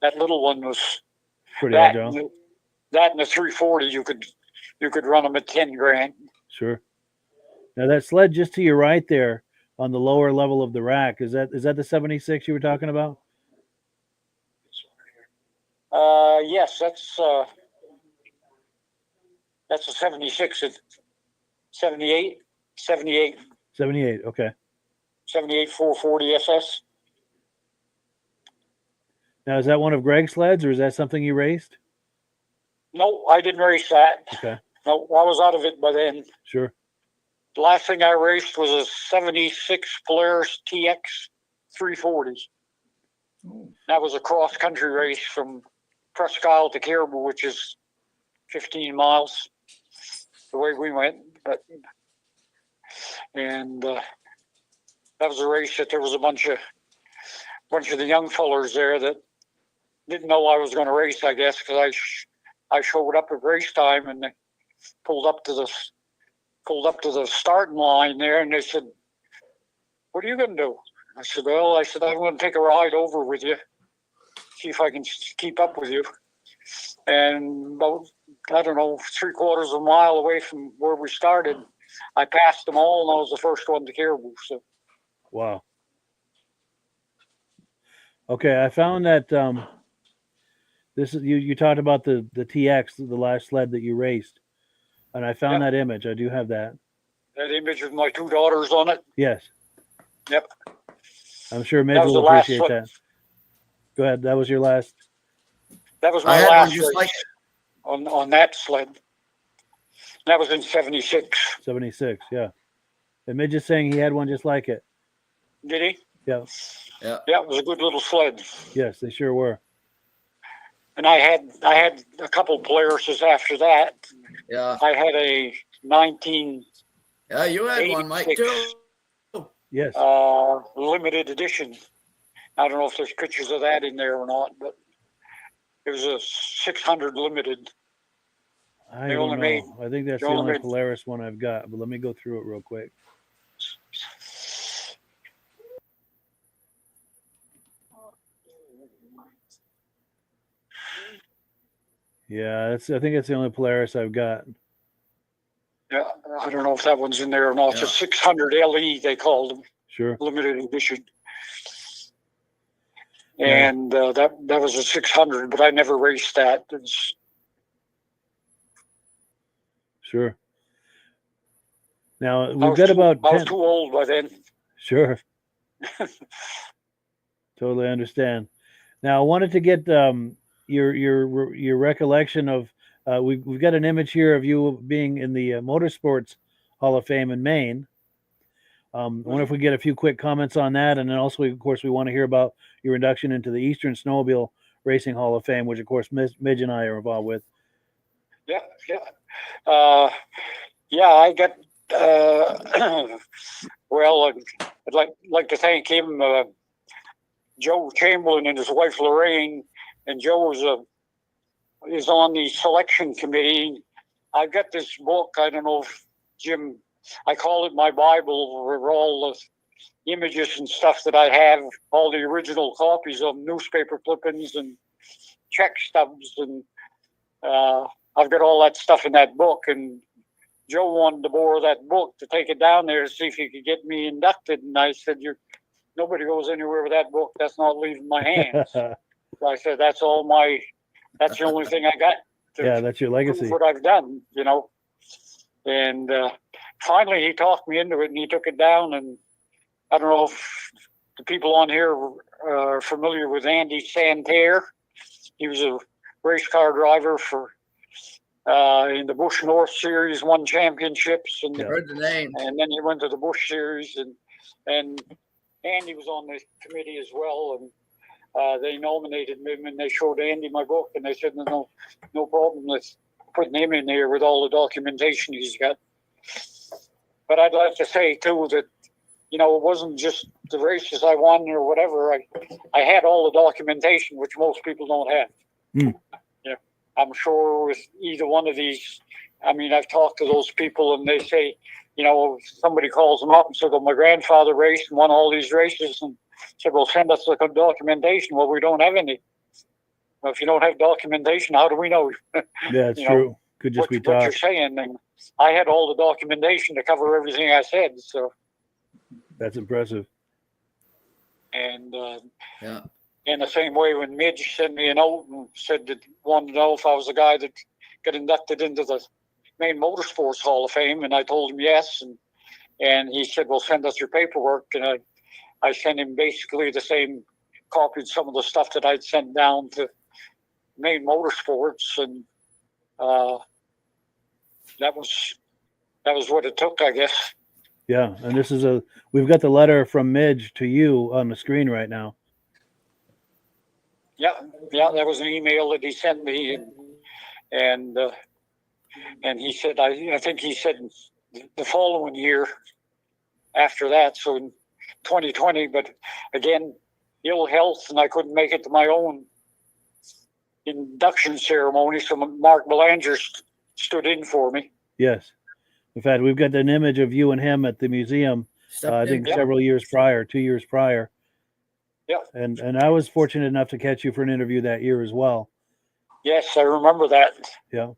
that little one was Pretty that. agile. That and the 340, you could run them at 10 grand. Sure. Now that sled just to your right there, on the lower level of the rack. Is that the 76 you were talking about? Yes, that's a 76. It's 78. 78. Okay. 78 440 SS. Now, is that one of Greg's sleds, or is that something you raced? No, I didn't race that. Okay. No, I was out of it by then. Sure. The last thing I raced was a 76 Polaris TX 340. Oh, That was a cross-country race from Presque Isle to Caribou, which is 15 miles the way we went. And that was a race that there was a bunch of the young fellers there that didn't know I was going to race, I guess, because I showed up at race time and they pulled up to the starting line there, and they said, "What are you going to do?" I said, "Well, I'm going to take a ride over with you, see if I can keep up with you." And about, I don't know, 3/4 of a mile away from where we started, I passed them all, and I was the first one to Caribou. So, Wow. Okay, I found that this is you talked about the TX, the last sled that you raced, and I found that image. I do have that. that image with my 2 daughters on it. Yes. Yep. I'm sure Midge That was will the last appreciate sled. that. Go ahead. That was your last. That was I my had one last just race like it. on that sled. That was in 76. 76. Yeah. And Midge is saying he had one just like it. Did he? Yeah. Yeah. Yeah, it was a good little sled. Yes, they sure were. And I had a couple Polarises after that. Yeah. I had a 19 Yeah, you had one, Mike, 86. too. Yes. Limited edition. I don't know if there's pictures of that in there or not, but it was a 600 limited. I they don't only know. made- I think that's they the only only made- Polaris one I've got, but let me go through it real quick. Yeah, I think it's the only Polaris I've got. Yeah, I don't know if that one's in there or not. It's a Yeah. 600 LE, they called them, Sure. limited edition. Yeah. And that was a 600, but I never raced that. Sure. Now I we've was got too- about I was 10. too old by then. Sure. Totally understand. Now I wanted to get your recollection of we've got an image here of you being in the Motorsports Hall of Fame in Maine. I wonder if we get a few quick comments on that, and then also, of course, we want to hear about your induction into the Eastern Snowmobile Racing Hall of Fame, which, of course, Midge and I are involved with. Yeah. I got. Well, I'd like to thank him, Joe Chamberlain and his wife Lorraine, and Joe is on the selection committee. I've got this book. I don't know if Jim. I call it my Bible, where all the images and stuff that I have, all the original copies of newspaper clippings and check stubs, and I've got all that stuff in that book. And Joe wanted to borrow that book to take it down there to see if he could get me inducted. And I said, nobody goes anywhere with that book. That's not leaving my hands. So I said, that's the only thing I got. Yeah, that's your Prove legacy. what I've done, And finally, he talked me into it, and he took it down. And I don't know if the people on here are familiar with Andy Santerre. He was a race car driver for in the Bush North Series, won championships, and Yeah. Heard the name. and then he went to the Bush Series, and Andy was on the committee as well, and they nominated him, and they showed Andy my book, and they said no problem with putting him in there with all the documentation he's got. But I'd like to say too that it wasn't just the races I won or whatever. I had all the documentation, which most people don't have. Yeah, I'm sure with either one of these. I mean, I've talked to those people, and they say, somebody calls them up and said, "Well, my grandfather raced and won all these races," and said, "Well, send us the documentation." Well, we don't have any. Well, if you don't have documentation, how do we know Yeah, it's true. Could just be what you're talk. saying? And I had all the documentation to cover everything I said. So That's impressive. And Yeah. in the same way, when Midge sent me a note and said that wanted to know if I was the guy that got inducted into the Maine Motorsports Hall of Fame, and I told him yes, and he said, "Well, send us your paperwork," and I sent him basically the same copy of some of the stuff that I'd sent down to Maine Motorsports, and that was what it took, I guess. Yeah, and this is we've got the letter from Midge to you on the screen right now. Yeah, that was an email that he sent me, and he said, I think he said the following year after that, so in 2020, but again, ill health, and I couldn't make it to my own induction ceremony, so Mark Belanger stood in for me. Yes. In fact, we've got an image of you and him at the museum, I think several years prior, 2 years prior. Yeah. And I was fortunate enough to catch you for an interview that year as well. Yes, I remember that. Yeah.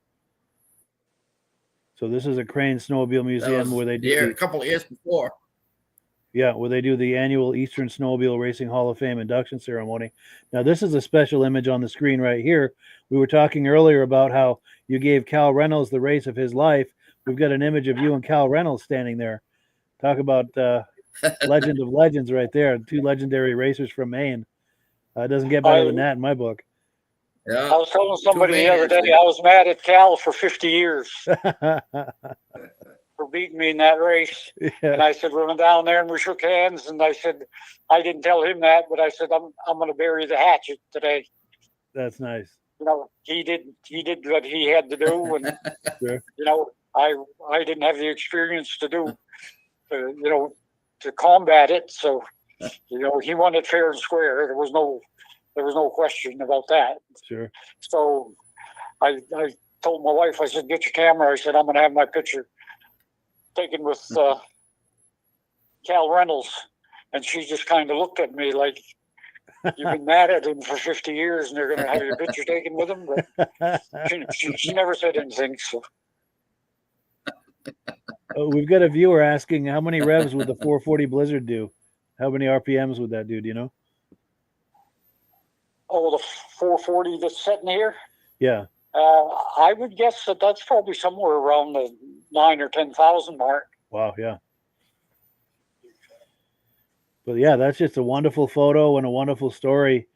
So this is a Crane Snowmobile Museum where they do a couple of years before. Yeah, where they do the annual Eastern Snowmobile Racing Hall of Fame induction ceremony. Now, this is a special image on the screen right here. We were talking earlier about how you gave Cal Reynolds the race of his life. We've got an image of you and Cal Reynolds standing there. Talk about legend of legends right there. Two legendary racers from Maine. It doesn't get better than that in my book. Yeah. I was telling somebody the other day I was mad at Cal for 50 years for beating me in that race. Yeah. And I said, we went down there and we shook hands. And I said, I didn't tell him that, but I said, I'm going to bury the hatchet today. That's nice. You know, he did what he had to do. And, Sure. you know, I didn't have the experience to do, to combat it. So, you know, he won it fair and square. There was no question about that. Sure. So I told my wife, I said, get your camera. I said, I'm going to have my picture taken with Cal Reynolds. And she just kind of looked at me like, you've been mad at him for 50 years and they're going to have your picture taken with him. But she never said anything. So. We've got a viewer asking, how many revs would the 440 Blizzard do? How many RPMs would that do? Do you know? Oh, the 440 that's sitting here? Yeah. I would guess that's probably somewhere around the 9,000 or 10,000 mark. Wow. Yeah. But yeah, that's just a wonderful photo and a wonderful story,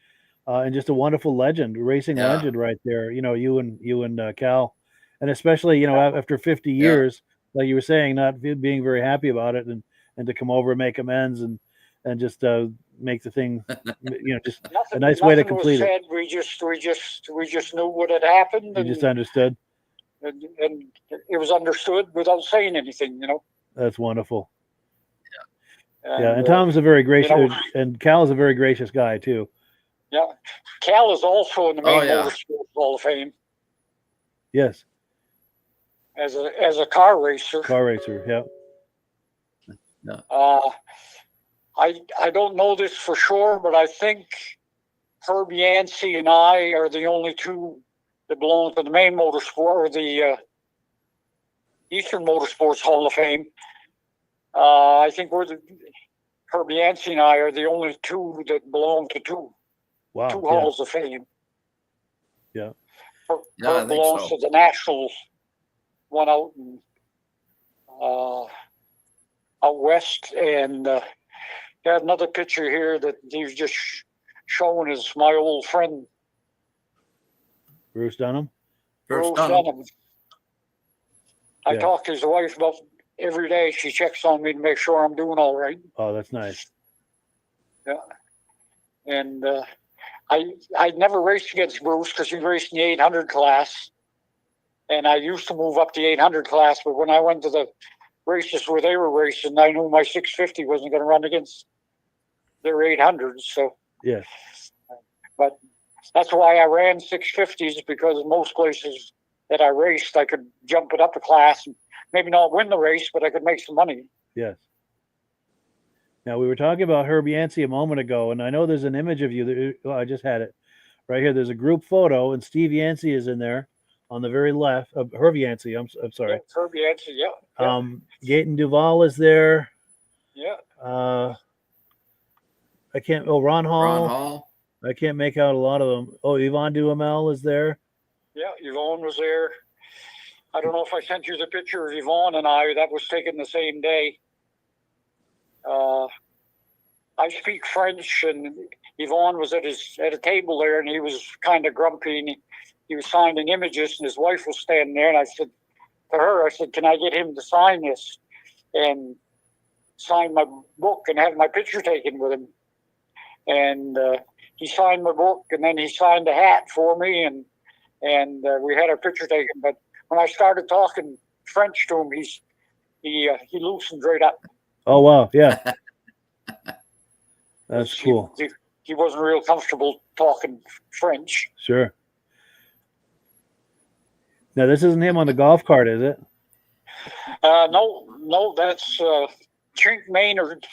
and just a wonderful legend, racing legend right there. You know, you and Cal, and especially, you know, after 50 years, like you were saying, not being very happy about it, and to come over and make amends and just make the thing, you know, just a nice way to complete it. We just knew what had happened. You just understood. And it was understood without saying anything, you know. That's wonderful. And Tom's a very gracious, and Cal is a very gracious guy too. Yeah, Cal is also in the Maine Motorsports Hall of Fame. Yes. As a car racer. Car racer, yeah. I don't know this for sure, but I think Herb Yancey and I are the only two that belong to the Maine Motorsport or the Eastern Motorsports Hall of Fame. I think Herb Yancey and I are the only two that belong to two halls of fame. Yeah. Herb belongs to the national one out in, out west, and got another picture here that he's just showing is my old friend Bruce Dunham. Bruce Dunham. I talk to his wife about every day. She checks on me to make sure I'm doing all right. Oh, that's nice. Yeah. And I never raced against Bruce because he raced in the 800 class. And I used to move up the 800 class, but when I went to the races where they were racing, I knew my 650 wasn't going to run against their 800s. So, yes. But that's why I ran 650s, because most places that I raced, I could jump it up a class and maybe not win the race, but I could make some money. Yes. Now, we were talking about Herb Yancey a moment ago, and I know there's an image of you. I just had it right here. There's a group photo, and Steve Yancey is in there on the very left of Herb Yancey. I'm sorry. Yeah, Herb Yancey, yeah. Gaten Duval is there. Yeah. I can't. Oh, Ron Ron Hall. Hall. I can't make out a lot of them. Oh, Yvonne Duhamel is there. Yeah, Yvonne was there. I don't know if I sent you the picture of Yvonne and I. That was taken the same day. I speak French, and Yvonne was at a table there, and he was kind of grumpy, and he was signing images, and his wife was standing there, and I said to her, I said, "Can I get him to sign this and sign my book and have my picture taken with him?" And he signed my book, and then he signed a hat for me, and we had our picture taken. But when I started talking French to him, he loosened right up. Oh wow, yeah, that's cool. He wasn't real comfortable talking French. Sure. Now this isn't him on the golf cart, is it? No, that's Chink Maynard,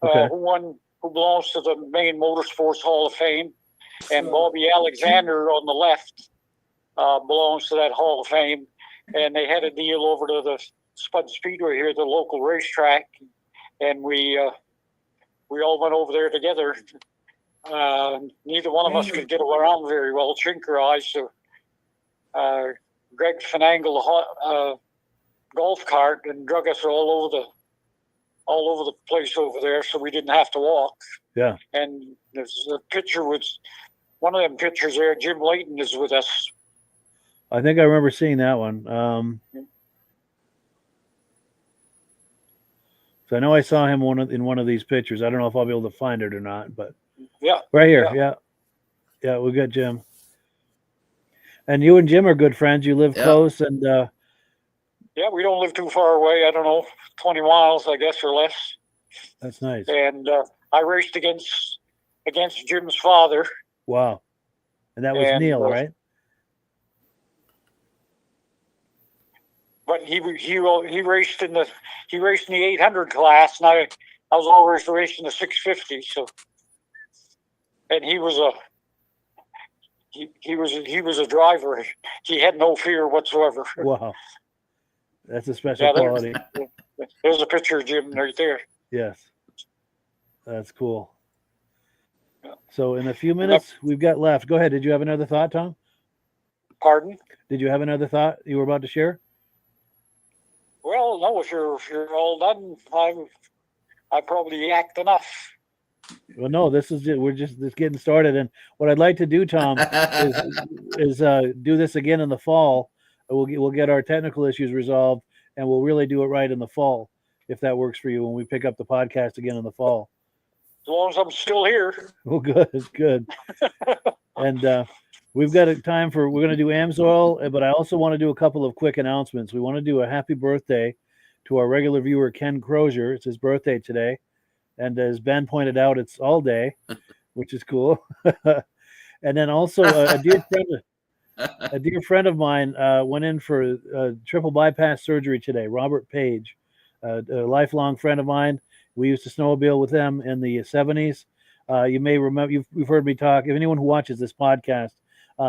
Okay. who belongs to the Maine Motorsports Hall of Fame, and Bobby Alexander on the left belongs to that Hall of Fame, and they had a deal over to the Spud Speedway here, the local racetrack, and we all went over there together. Neither one of us could get around very well, Chink or I, so Greg finangled a golf cart and drug us all over the place over there, so we didn't have to walk. Yeah. And there's a picture with one of them pictures there. Jim Leighton is with us. I think I remember seeing that one. So I know I saw him in one of these pictures. I don't know if I'll be able to find it or not, but Yeah. right here. Yeah, we got Jim. And you and Jim are good friends. You live close, and yeah, we don't live too far away. I don't know, 20 miles, I guess, or less. that's nice. And I raced against Jim's father. Wow. And that was Neil, right? But he raced in the 800 class, and I was always racing the 650. So, and he was a driver. He had no fear whatsoever. Wow. That's a special quality. There's a picture of Jim right there. Yes. That's cool. So in a few minutes we've got left. Go ahead. Did you have another thought, Tom? Pardon? Did you have another thought you were about to share? Well, no. If you're all done, I probably yacked enough. Well, no. This is it. We're just getting started. And what I'd like to do, Tom, is do this again in the fall. We'll get our technical issues resolved, and we'll really do it right in the fall, if that works for you. When we pick up the podcast again in the fall. As long as I'm still here. Well, good. And we've got we're going to do Amsoil, but I also want to do a couple of quick announcements. We want to do a happy birthday to our regular viewer, Ken Crozier. It's his birthday today. And as Ben pointed out, it's all day, which is cool. And then also a dear friend of mine went in for triple bypass surgery today, Robert Page, a lifelong friend of mine. We used to snowmobile with them in the 70s. You may remember, you've heard me talk. If anyone who watches this podcast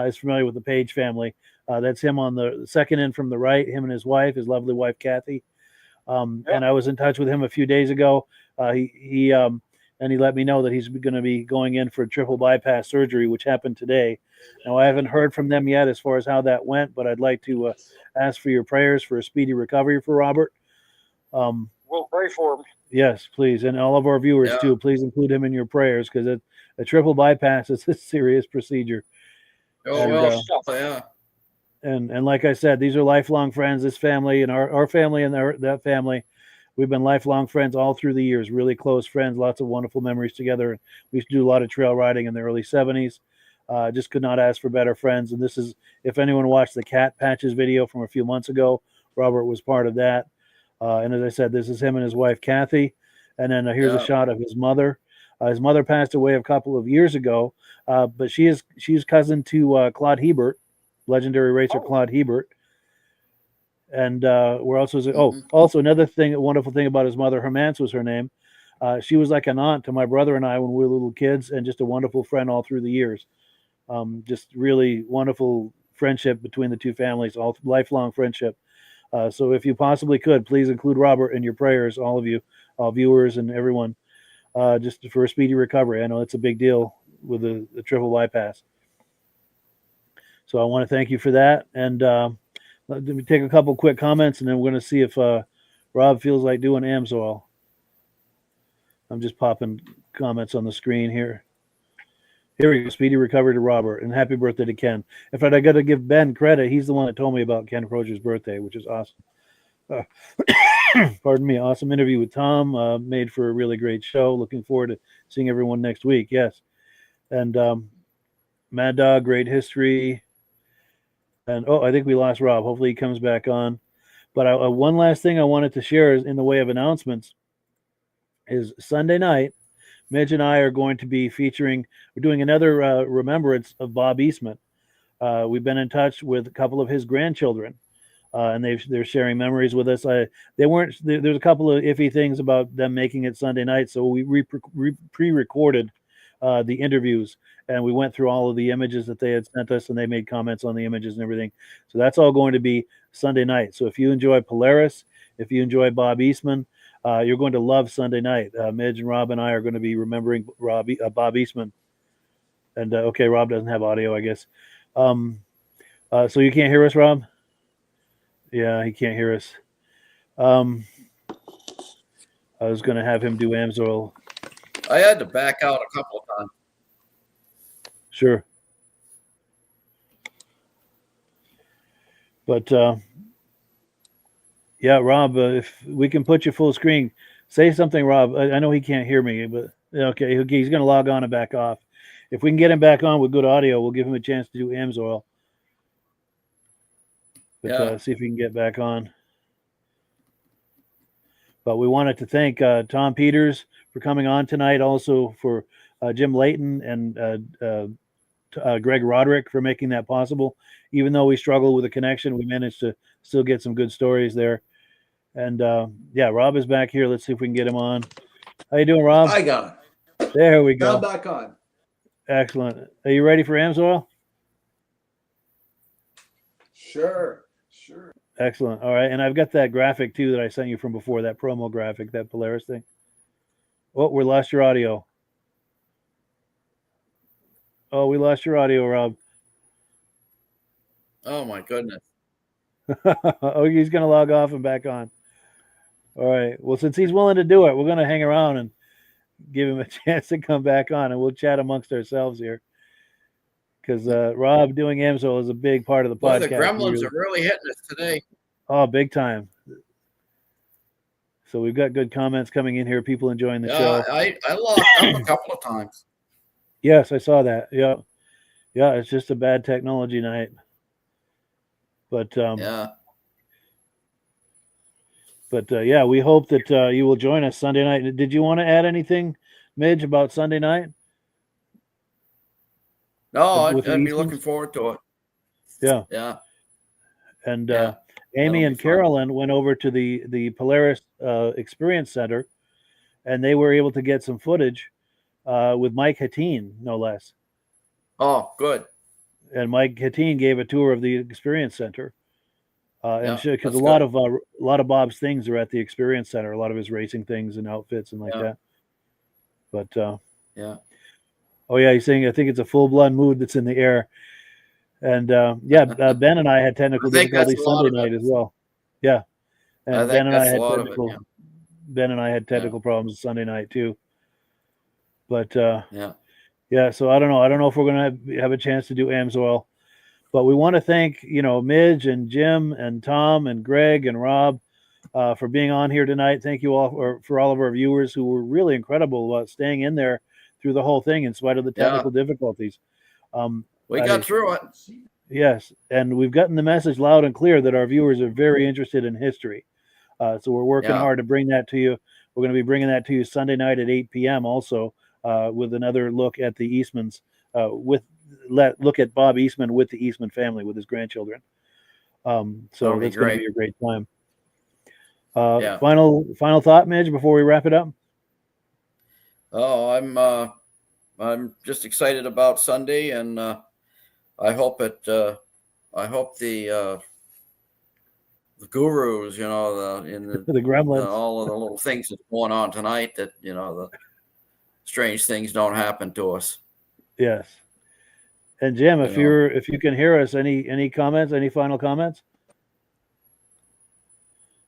is familiar with the Page family, that's him on the second in from the right, him and his wife, his lovely wife, Kathy. And I was in touch with him a few days ago. He let me know that he's going to be going in for triple bypass surgery, which happened today. Now, I haven't heard from them yet as far as how that went, but I'd like to ask for your prayers for a speedy recovery for Robert. We'll pray for him. Yes, please. And all of our viewers too, please include him in your prayers, because a triple bypass is a serious procedure. Yeah. And like I said, these are lifelong friends, this family and our family and that family. We've been lifelong friends all through the years, really close friends, lots of wonderful memories together. We used to do a lot of trail riding in the early 70s. Just could not ask for better friends. And this is, if anyone watched the Cat Patches video from a few months ago, Robert was part of that. And as I said, this is him and his wife, Kathy. And then here's a shot of his mother. His mother passed away a couple of years ago, but she's cousin to Claude Hebert, legendary racer Claude Hebert. And we're also another thing, a wonderful thing about his mother, Hermance was her name. She was like an aunt to my brother and I when we were little kids, and just a wonderful friend all through the years. Just really wonderful friendship between the two families, all lifelong friendship. So if you possibly could, please include Robert in your prayers, all of you, all viewers and everyone. just for a speedy recovery. I know it's a big deal with the triple bypass. So I want to thank you for that. And let me take a couple quick comments, and then we're going to see if Rob feels like doing Amsoil. I'm just popping comments on the screen here. Here we go. Speedy recovery to Robert, and happy birthday to Ken. In fact, I got to give Ben credit. He's the one that told me about Ken Crozier's birthday, which is awesome. Pardon me. Awesome interview with Tom. Made for a really great show. Looking forward to seeing everyone next week. Yes. And Mad Dog, great history. And I think we lost Rob. Hopefully he comes back on. But one last thing I wanted to share is in the way of announcements is Sunday night, Midge and I are going to be we're doing another remembrance of Bob Eastman. We've been in touch with a couple of his grandchildren, and they're sharing memories with us. There's a couple of iffy things about them making it Sunday night, so we pre-recorded the interviews, and we went through all of the images that they had sent us, and they made comments on the images and everything. So that's all going to be Sunday night. So if you enjoy Polaris, if you enjoy Bob Eastman, you're going to love Sunday night. Midge and Rob and I are going to be remembering Bob Eastman. And okay, Rob doesn't have audio, I guess. So you can't hear us, Rob? Yeah, he can't hear us. I was going to have him do Amsoil. I had to back out a couple of times. Sure. But yeah, Rob, if we can put you full screen, say something, Rob. I know he can't hear me, but okay, he's going to log on and back off. If we can get him back on with good audio, we'll give him a chance to do Amsoil. But see if he can get back on. But we wanted to thank Tom Peters for coming on tonight, also for Jim Leighton and Greg Rodrick for making that possible. Even though we struggled with the connection, we managed to still get some good stories there. And yeah, Rob is back here. Let's see if we can get him on. How you doing, Rob? I got it. There we go. Now back on. Excellent. Are you ready for Amsoil? Sure. Excellent. All right. And I've got that graphic too that I sent you from before, that promo graphic, that Polaris thing. Oh, we lost your audio. Oh, we lost your audio, Rob. Oh my goodness. Oh, he's going to log off and back on. All right. Well, since he's willing to do it, we're going to hang around and give him a chance to come back on, and we'll chat amongst ourselves here. Because Rob doing Amsoil is a big part of the podcast. The gremlins are really hitting us today. Oh, big time. So we've got good comments coming in here. People enjoying the show. I locked up a couple of times. Yes, I saw that. Yeah. It's just a bad technology night. But yeah, we hope that you will join us Sunday night. Did you want to add anything, Midge, about Sunday night? No, I'd be looking forward to it. Yeah. And Amy and Carolyn went over to the Polaris Experience Center, and they were able to get some footage with Mike Hatteen, no less. Oh, good. And Mike Hatteen gave a tour of the Experience Center, and because a lot of Bob's things are at the Experience Center, a lot of his racing things and outfits and like that. But yeah. Oh yeah, he's saying I think it's a full-blown mood that's in the air. And Ben and I had technical difficulties Sunday night as well. Yeah, and Ben and I had technical. Ben and I had technical problems Sunday night too. But yeah. So I don't know. I don't know if we're going to have a chance to do Amsoil, but we want to thank Midge and Jim and Tom and Greg and Rob for being on here tonight. Thank you all for all of our viewers who were really incredible about staying in there through the whole thing in spite of the technical difficulties. We got through it. Yes, and we've gotten the message loud and clear that our viewers are very interested in history. So we're working hard to bring that to you. We're going to be bringing that to you Sunday night at 8 p.m. also with another look at the Eastmans, look at Bob Eastman with the Eastman family, with his grandchildren. So that's going to be a great time. Final thought, Midge, before we wrap it up? Oh, I'm just excited about Sunday, and I hope the gurus, the gremlins, all of the little things that's going on tonight, that strange things don't happen to us. Yes. And Jim, if You know. if you can hear us, any comments, any final comments?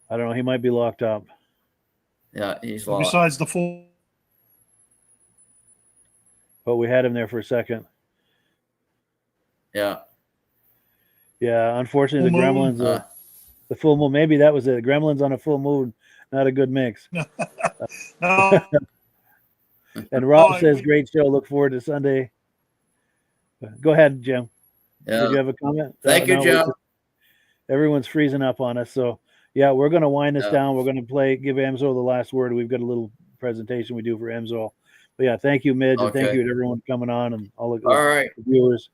I don't know. He might be locked up. Yeah, he's lost. Besides the full. But we had him there for a second. Yeah. Yeah, unfortunately, the Full moon. Gremlins, the full moon. Maybe that was it. The Gremlins on a full moon, not a good mix. No, And Rob Oh, says, we- "Great show. Look forward to Sunday." Go ahead, Jim. Yeah. Did you have a comment? Thank you, No, Jim. everyone's freezing up on us. So, yeah, we're going to wind this Yeah. down. We're going to give Amsoil the last word. We've got a little presentation we do for Amsoil. But, yeah, thank you, Midge, and thank Okay. you to everyone coming on and all the All right. viewers.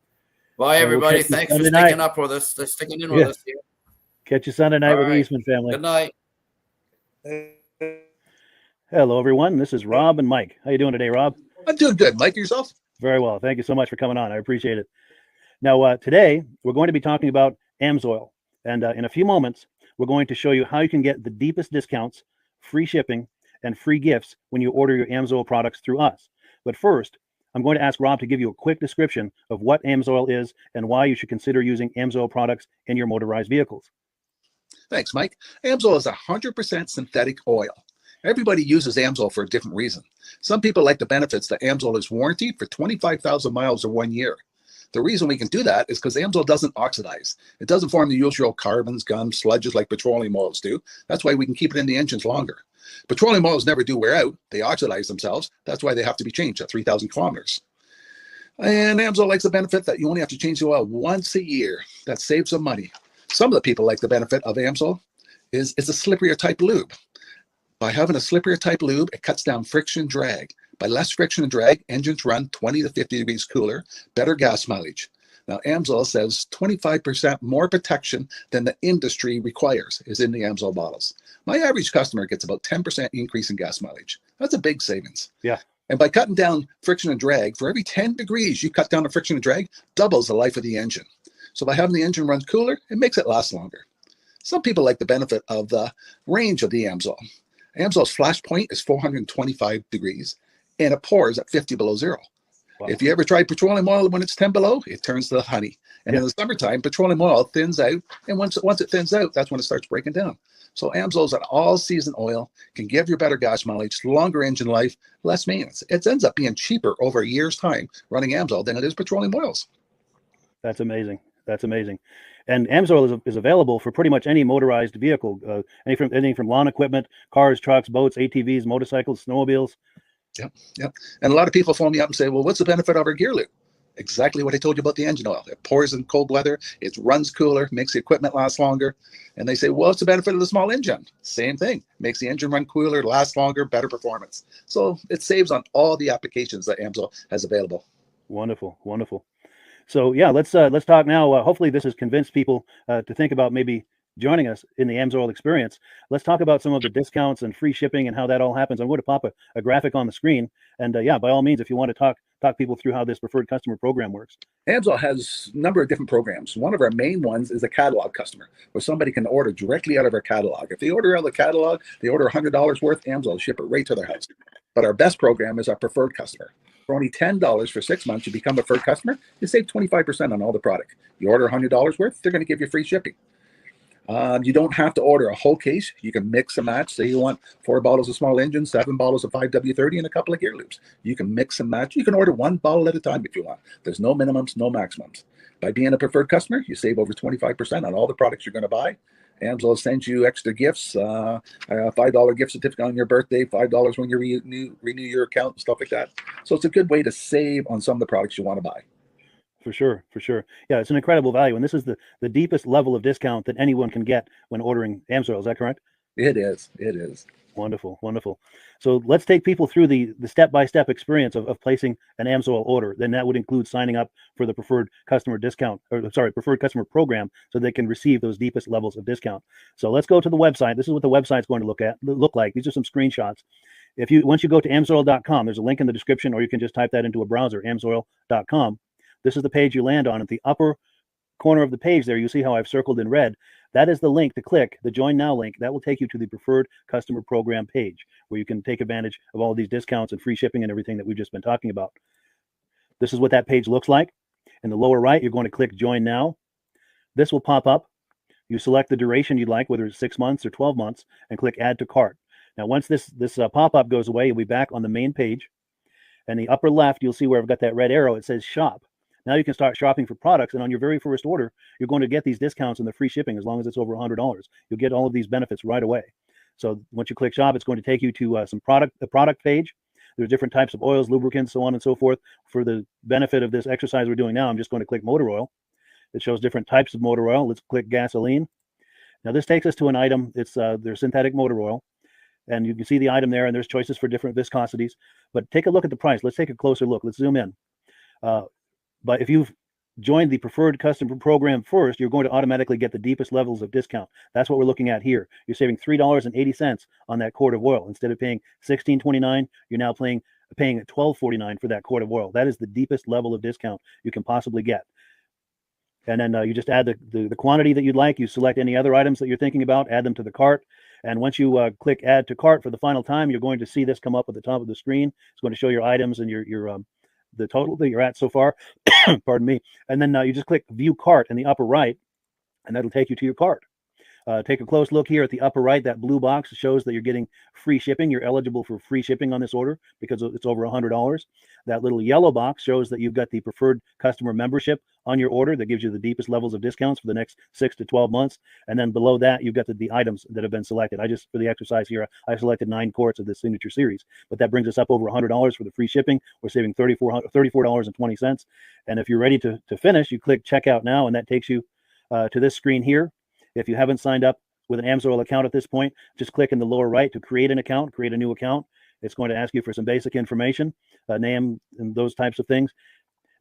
Bye, we'll everybody. catch you Thanks for Sunday sticking night. up with us. Sticking in with Yeah. us here. Catch you Sunday night All with the right. Eastman family. Good night. Hello, everyone. This is Rob and Mike. How you doing today, Rob? I'm doing good. Mike, yourself? Very well. Thank you so much for coming on. I appreciate it. Now, today we're going to be talking about Amsoil, and in a few moments, we're going to show you how you can get the deepest discounts, free shipping, and free gifts when you order your Amsoil products through us. But first, I'm going to ask Rob to give you a quick description of what Amsoil is and why you should consider using Amsoil products in your motorized vehicles. Thanks, Mike. Amsoil is 100% synthetic oil. Everybody uses Amsoil for a different reason. Some people like the benefits that Amsoil is warranted for 25,000 miles or 1 year. The reason we can do that is because Amsoil doesn't oxidize. It doesn't form the usual carbons, gums, sludges like petroleum oils do. That's why we can keep it in the engines longer. Petroleum oils never do wear out. They oxidize themselves. That's why they have to be changed at 3,000 kilometers. And Amsoil likes the benefit that you only have to change the oil once a year. That saves some money. Some of the people like the benefit of Amsoil is it's a slipperier type lube. By having a slipperier type lube, it cuts down friction and drag. By less friction and drag, engines run 20 to 50 degrees cooler, better gas mileage. Now, Amsoil says 25% more protection than the industry requires is in the Amsoil bottles. My average customer gets about 10% increase in gas mileage. That's a big savings. Yeah. And by cutting down friction and drag, for every 10 degrees you cut down the friction and drag, doubles the life of the engine. So by having the engine run cooler, it makes it last longer. Some people like the benefit of the range of the Amsoil. Amsoil's flash point is 425 degrees, and it pours at 50 below zero. Wow. If you ever tried petroleum oil when it's 10 below, it turns to honey. And in the summertime, petroleum oil thins out, and once it thins out, that's when it starts breaking down. So Amsoil's an all-season oil, can give you better gas mileage, longer engine life, less maintenance. It ends up being cheaper over a year's time running Amsoil than it is petroleum oils. That's amazing. That's amazing. And Amsoil is available for pretty much any motorized vehicle, anything from lawn equipment, cars, trucks, boats, ATVs, motorcycles, snowmobiles. Yep. And a lot of people phone me up and say, well, what's the benefit of our gear lube? Exactly what I told you about the engine oil. It pours in cold weather, it runs cooler, makes the equipment last longer. And they say, well, what's the benefit of the small engine? Same thing. Makes the engine run cooler, last longer, better performance. So it saves on all the applications that Amsoil has available. Wonderful, wonderful. So yeah, let's talk now. Hopefully, this has convinced people to think about maybe joining us in the Amsoil experience. Let's talk about some of the discounts and free shipping and how that all happens. I'm going to pop a graphic on the screen, and yeah, by all means, if you want to talk people through how this preferred customer program works. Amsoil has a number of different programs. One of our main ones is a catalog customer, where somebody can order directly out of our catalog. If they order out of the catalog, they order $100 worth, Amsoil will ship it right to their house. But our best program is our preferred customer. For only $10 for 6 months, you become a preferred customer, you save 25% on all the product. You order $100 worth, they're going to give you free shipping. You don't have to order a whole case. You can mix and match. Say you want 4 bottles of small engine, 7 bottles of 5W30, and a couple of gear loops. You can mix and match. You can order 1 bottle at a time if you want. There's no minimums, no maximums. By being a preferred customer, you save over 25% on all the products you're going to buy. Amsoil sends you extra gifts, a $5 gift certificate on your birthday, $5 when you renew your account, and stuff like that. So it's a good way to save on some of the products you want to buy. For sure. Yeah, it's an incredible value, and this is the deepest level of discount that anyone can get when ordering Amsoil. Is that correct? It is. Wonderful. So let's take people through the step-by-step experience of placing an Amsoil order. Then that would include signing up for the preferred customer preferred customer program, so they can receive those deepest levels of discount. So let's go to the website. This is what the website's going to look like. These are some screenshots. Once you go to amsoil.com, there's a link in the description, or you can just type that into a browser, amsoil.com. This is the page you land on. At the upper corner of the page there, you see how I've circled in red. That is the link to click, the Join Now link. That will take you to the Preferred Customer Program page where you can take advantage of all these discounts and free shipping and everything that we've just been talking about. This is what that page looks like. In the lower right, you're going to click Join Now. This will pop up. You select the duration you'd like, whether it's 6 months or 12 months, and click Add to Cart. Now, once this pop-up goes away, you'll be back on the main page. And the upper left, you'll see where I've got that red arrow. It says Shop. Now you can start shopping for products, and on your very first order, you're going to get these discounts and the free shipping as long as it's over $100. You'll get all of these benefits right away. So once you click Shop, it's going to take you to the product page. There's different types of oils, lubricants, so on and so forth. For the benefit of this exercise we're doing now, I'm just going to click motor oil. It shows different types of motor oil. Let's click gasoline. Now this takes us to an item. It's their synthetic motor oil. And you can see the item there, and there's choices for different viscosities. But take a look at the price. Let's take a closer look. Let's zoom in. But if you've joined the Preferred Customer Program first, you're going to automatically get the deepest levels of discount. That's what we're looking at here. You're saving $3.80 on that quart of oil. Instead of paying $16.29, you're now paying $12.49 for that quart of oil. That is the deepest level of discount you can possibly get. And then you just add the quantity that you'd like. You select any other items that you're thinking about, add them to the cart. And once you click Add to Cart for the final time, you're going to see this come up at the top of the screen. It's going to show your items and your the total that you're at so far. Pardon me. And then you just click View Cart in the upper right, and that'll take you to your cart. Take a close look here at the upper right. That blue box shows that you're getting free shipping. You're eligible for free shipping on this order because it's over $100. That little yellow box shows that you've got the Preferred Customer Membership on your order that gives you the deepest levels of discounts for the next 6 to 12 months. And then below that, you've got the items that have been selected. For the exercise here, I selected 9 quarts of the Signature Series, but that brings us up over $100 for the free shipping. We're saving $34.20. And if you're ready to finish, you click Checkout Now, and that takes you to this screen here. If you haven't signed up with an Amsoil account at this point, just click in the lower right to create an account, create a new account. It's going to ask you for some basic information, name and those types of things.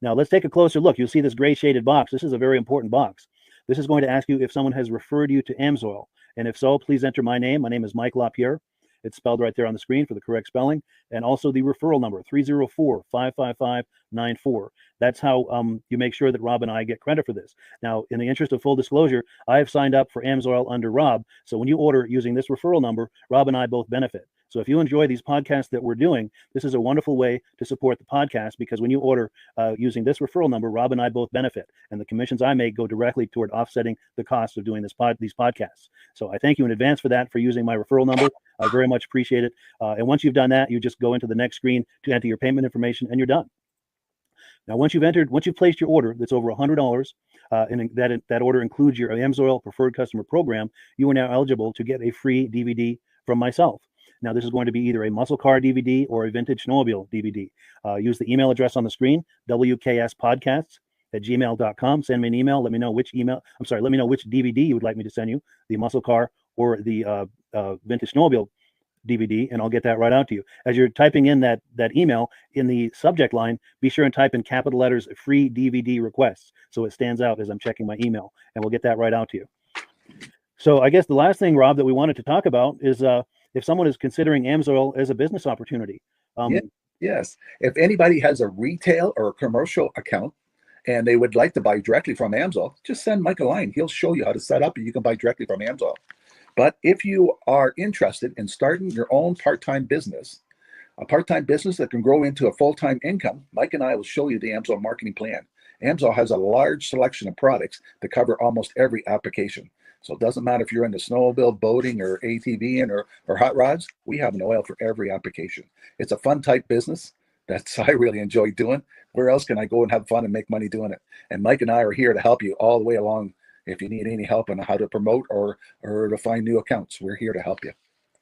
Now let's take a closer look. You'll see this gray shaded box. This is a very important box. This is going to ask you if someone has referred you to Amsoil. And if so, please enter my name. My name is Mike LaPierre. It's spelled right there on the screen for the correct spelling. And also the referral number, 304-555-94. That's how you make sure that Rob and I get credit for this. Now, in the interest of full disclosure, I have signed up for Amsoil under Rob. So when you order using this referral number, Rob and I both benefit. So if you enjoy these podcasts that we're doing, this is a wonderful way to support the podcast, because when you order using this referral number, Rob and I both benefit. And the commissions I make go directly toward offsetting the cost of doing these podcasts. So I thank you in advance for that, for using my referral number. I very much appreciate it. And once you've done that, you just go into the next screen to enter your payment information, and you're done. Now, once you've placed your order that's over $100, and that order includes your Amsoil Preferred Customer Program, you are now eligible to get a free DVD from myself. Now, this is going to be either a muscle car DVD or a vintage snowmobile DVD. Use the email address on the screen, wkspodcasts@gmail.com. Send me an email. Let me know which DVD you would like me to send you, the muscle car or the vintage snowmobile DVD, and I'll get that right out to you. As you're typing in that email, in the subject line, be sure and type in capital letters, free DVD requests, so it stands out as I'm checking my email, and we'll get that right out to you. So I guess the last thing, Rob, that we wanted to talk about is if someone is considering Amsoil as a business opportunity. Yes. If anybody has a retail or a commercial account and they would like to buy directly from Amsoil, just send Mike a line. He'll show you how to set up, and you can buy directly from Amsoil. But if you are interested in starting your own part-time business, a part-time business that can grow into a full-time income, Mike and I will show you the Amsoil marketing plan. Amsoil has a large selection of products that cover almost every application. So it doesn't matter if you're into snowmobile, boating, or ATVing, or hot rods. We have an oil for every application. It's a fun type business that's I really enjoy doing. Where else can I go and have fun and make money doing it? And Mike and I are here to help you all the way along. If you need any help on how to promote or to find new accounts, we're here to help you.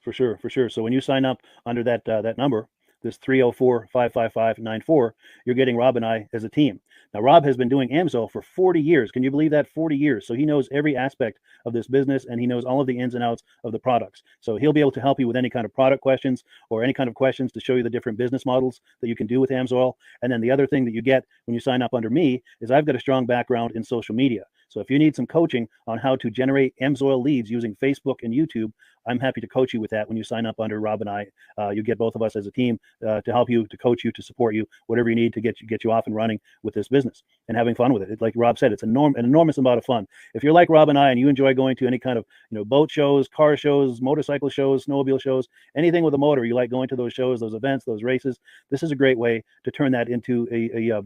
For sure. So when you sign up under that number, this 304-555-94, you're getting Rob and I as a team. Now, Rob has been doing Amsoil for 40 years. Can you believe that? 40 years. So he knows every aspect of this business, and he knows all of the ins and outs of the products. So he'll be able to help you with any kind of product questions or any kind of questions to show you the different business models that you can do with Amsoil. And then the other thing that you get when you sign up under me is I've got a strong background in social media. So if you need some coaching on how to generate Amsoil leads using Facebook and YouTube, I'm happy to coach you with that when you sign up under Rob and I. You get both of us as a team to help you, to coach you, to support you, whatever you need to get you off and running with this business and having fun with it. Like Rob said, it's an enormous amount of fun. If you're like Rob and I and you enjoy going to any kind of boat shows, car shows, motorcycle shows, snowmobile shows, anything with a motor, you like going to those shows, those events, those races, this is a great way to turn that into a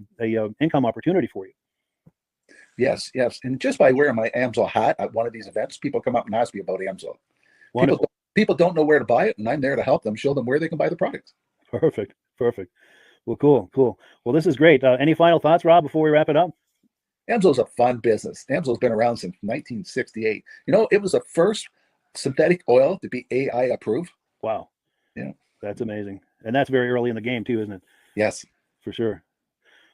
income opportunity for you. Yes. And just by wearing my Amsoil hat at one of these events, people come up and ask me about Amsoil. People don't know where to buy it, and I'm there to help them, show them where they can buy the product. Perfect. Well, cool. Well, this is great. Any final thoughts, Rob, before we wrap it up? Amsoil's a fun business. Amsoil's been around since 1968. It was the first synthetic oil to be AI approved. Wow. Yeah. That's amazing. And that's very early in the game too, isn't it? Yes. For sure.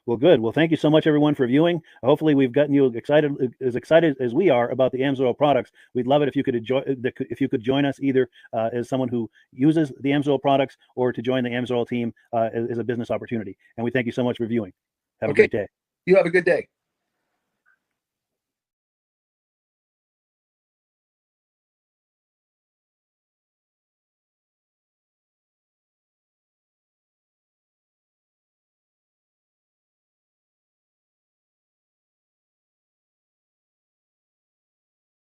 Well, good. Well, thank you so much, everyone, for viewing. Hopefully, we've gotten you excited as we are about the Amsoil products. We'd love it if you could join us either as someone who uses the Amsoil products or to join the Amsoil team as a business opportunity. And we thank you so much for viewing. Have a great day. You have a good day.